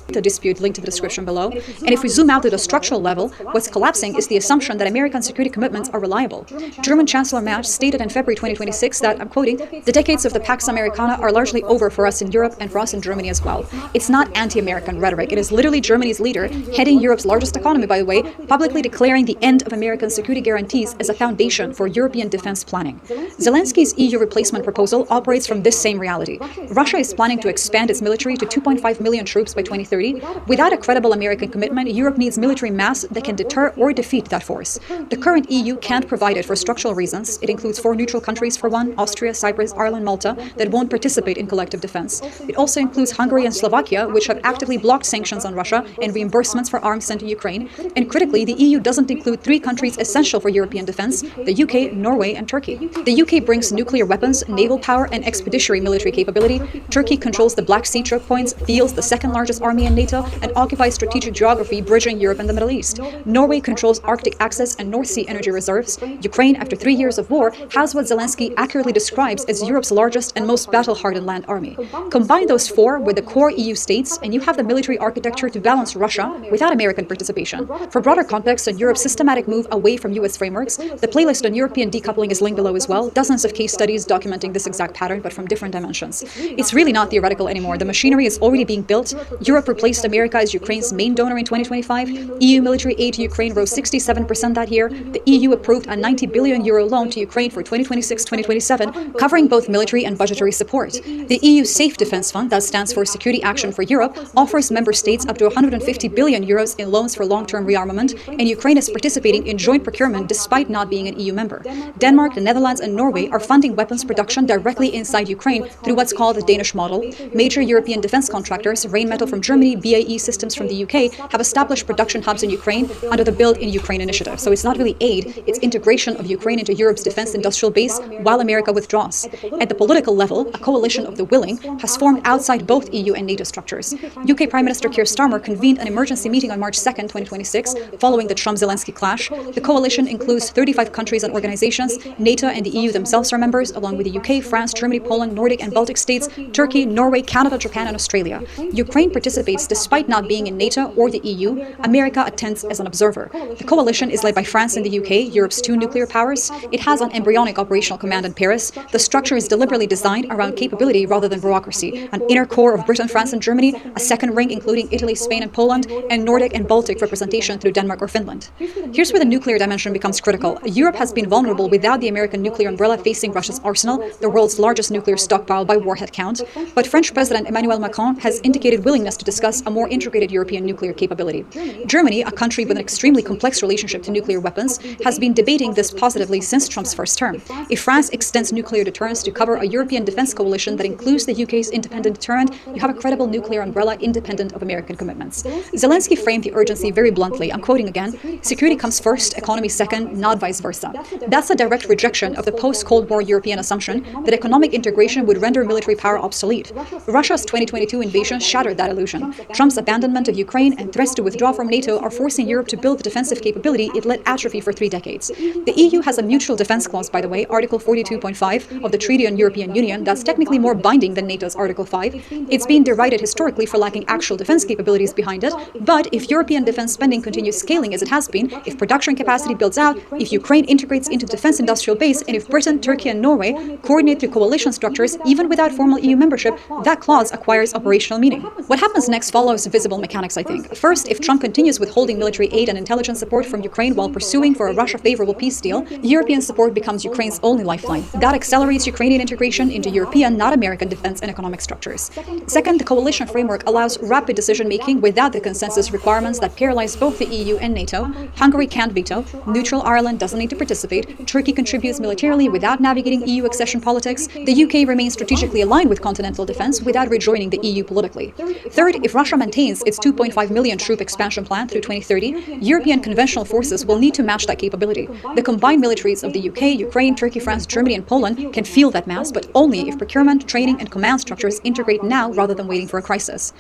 The dispute linked to the description below. And if we zoom out to the structural level, what's collapsing is the assumption that American security commitments are reliable. German Chancellor Merz stated in February 2026 that, I'm quoting, the decades of the Pax Americana are largely over for us in Europe and for us in Germany as well. It's not anti-American rhetoric. It is literally Germany's leader, heading Europe's largest economy, by the way, publicly declaring the end of American security guarantees as a foundation for European defense planning. Zelensky's EU replacement proposal operates from this same reality. Russia is planning to expand its military to 2.5 million troops by 2030. Without a credible American commitment, Europe needs military mass that can deter or defeat that force. The current EU can't provide it for structural reasons. It includes 4 neutral countries for one, Austria, Cyprus, Ireland, Malta, that won't participate in collective defense. It also includes Hungary and Slovakia, which have actively blocked sanctions on Russia and reimbursements for arms sent to Ukraine. And critically, the EU doesn't include 3 countries essential for European defense, the UK, Norway, and Turkey. The UK brings nuclear weapons, naval power, and expeditionary military capability. Turkey controls the Black Sea choke points, fields the second largest army in NATO, and occupies strategic geography bridging Europe and the Middle East. Norway controls Arctic access and North Sea energy reserves. Ukraine, after 3 years of war, has what Zelensky accurately describes as Europe's largest and most battle-hardened land army. Combine those 4 with the core EU states, and you have the military architecture to balance Russia without American participation. For broader context on Europe's systematic move away from US frameworks, the playlist on European decoupling is linked below as well. Dozens of case studies documenting this exact pattern, but from different dimensions. It's really not theoretical anymore. The machinery is already being built. Europe replaced America as Ukraine's main donor in 2025. EU military aid to Ukraine rose 67% that year. The EU approved a €90 billion loan to Ukraine for 2026-2027, covering both military and budgetary support. The EU Safe Defense Fund, that stands for Security Action for Europe, offers member states up to €150 billion in loans for long-term rearmament, and Ukraine is participating in joint procurement despite not being an EU member. Denmark, the Netherlands, and Norway are funding weapons production directly inside Ukraine through what's called the Danish model. Major European defense contractors, Rheinmetall from Germany, BAE Systems from the UK, have established production hubs in Ukraine under the Build in Ukraine initiative. So it's not really aid, it's integration of Ukraine into Europe's defense industrial base while America withdraws. At the political level, a coalition of the willing has formed outside both EU and NATO structures. UK Prime Minister Keir Starmer convened an emergency meeting on March 2nd, 2026, following the Trump-Zelensky clash. The coalition includes 35 countries and organizations. NATO and the EU themselves are members, along with the UK, France, Germany, Poland, Nordic and Baltic states, Turkey, Norway, Canada, Japan, and Australia. Ukraine participates participates despite not being in NATO or the EU. America attends as an observer. The coalition is led by France and the UK, Europe's two nuclear powers. It has an embryonic operational command in Paris. The structure is deliberately designed around capability rather than bureaucracy. An inner core of Britain, France, and Germany, a second ring including Italy, Spain, and Poland, and Nordic and Baltic representation through Denmark or Finland. Here's where the nuclear dimension becomes critical. Europe has been vulnerable without the American nuclear umbrella facing Russia's arsenal, the world's largest nuclear stockpile by warhead count. But French President Emmanuel Macron has indicated willingness to discuss a more integrated European nuclear capability. Germany, a country with an extremely complex relationship to nuclear weapons, has been debating this positively since Trump's first term. If France extends nuclear deterrence to cover a European defense coalition that includes the UK's independent deterrent, you have a credible nuclear umbrella independent of American commitments. Zelensky framed the urgency very bluntly. I'm quoting again, "Security comes first, economy second, not vice versa." That's a direct rejection of the post-Cold War European assumption that economic integration would render military power obsolete. Russia's 2022 invasion shattered that illusion. Trump's abandonment of Ukraine and threats to withdraw from NATO are forcing Europe to build the defensive capability it let atrophy for 3 decades. The EU has a mutual defense clause, by the way, Article 42.5 of the Treaty on European Union, that's technically more binding than NATO's Article 5. It's been derided historically for lacking actual defense capabilities behind it, but if European defense spending continues scaling as it has been, if production capacity builds out, if Ukraine integrates into the defense industrial base, and if Britain, Turkey, and Norway coordinate through coalition structures, even without formal EU membership, that clause acquires operational meaning. What happens next follows visible mechanics, I think. First, if Trump continues withholding military aid and intelligence support from Ukraine while pursuing for a Russia-favorable peace deal, European support becomes Ukraine's only lifeline. That accelerates Ukrainian integration into European, not American, defense and economic structures. Second, the coalition framework allows rapid decision-making without the consensus requirements that paralyze both the EU and NATO. Hungary can't veto. Neutral Ireland doesn't need to participate. Turkey contributes militarily without navigating EU accession politics. The UK remains strategically aligned with continental defense without rejoining the EU politically. Third, if Russia maintains its 2.5 million troop expansion plan through 2030, European conventional forces will need to match that capability. The combined militaries of the UK, Ukraine, Turkey, France, Germany, and Poland can feel that mass, but only if procurement, training, and command structures integrate now rather than waiting for a crisis.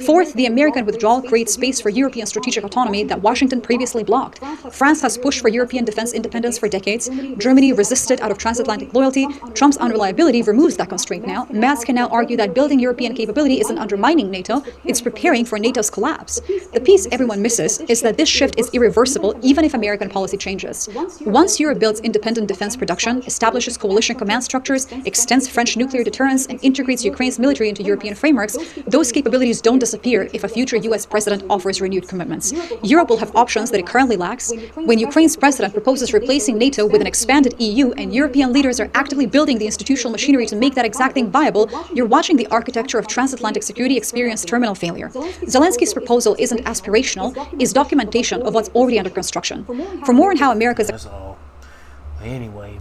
Fourth, the American withdrawal creates space for European strategic autonomy that Washington previously blocked. France has pushed for European defense independence for decades. Germany resisted out of transatlantic loyalty. Trump's unreliability removes that constraint now. Mads can now argue that building European capability isn't undermining NATO, it's preparing for NATO's collapse. The piece everyone misses is that this shift is irreversible even if American policy changes. Once Europe builds independent defense production, establishes coalition command structures, extends French nuclear deterrence, and integrates Ukraine's military into European frameworks, those capabilities don't disappear if a future US president offers renewed commitments. Europe will have options that it currently lacks. When Ukraine's president proposes replacing NATO with an expanded EU and European leaders are actively building the institutional machinery to make that exact thing viable, you're watching the architecture of transatlantic security experience terminal failure. Zelensky's proposal isn't aspirational, it's documentation of what's already under construction. For more on how America's... That's all. Anyway,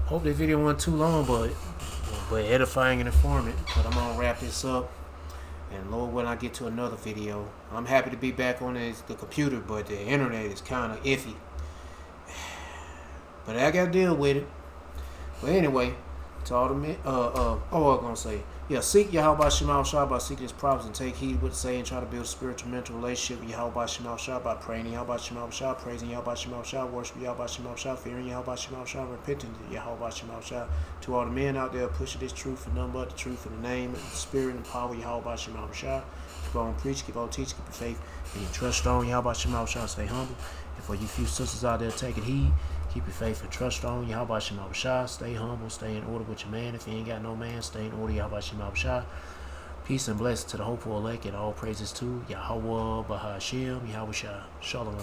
hope this video wasn't too long, but edifying and informative. But I'm gonna wrap this up, and Lord, when I get to another video, I'm happy to be back on the computer, but the internet is kind of iffy. But I gotta deal with it. But anyway, to all the men, I was gonna say, yeah, seek Yahweh Shema Shah by seeking his prophets and take heed what to say and try to build a spiritual mental relationship with Yahweh Shema Shah by praying Yahweh Shema Shah, praising Yahweh Shema Shah, worshiping Yahweh Shema Shah, fearing Yahweh Shema Shah, repenting to Yahweh Shema Shah. To all the men out there pushing this truth for none but the truth in the name and the spirit and the power of Yahweh Shema Shah. Keep on preach, keep on teach, keep your faith, and you trust on Yahweh Shema Shah, stay humble. And for you few sisters out there taking heed, keep your faith and trust on Yahweh Shema Shah. Stay humble, stay in order with your man. If you ain't got no man, stay in order Yahweh Shema Shah. Peace and blessings to the hopeful elect and all praises to Yahweh Bahashem, Yahweh Shah. Shalom.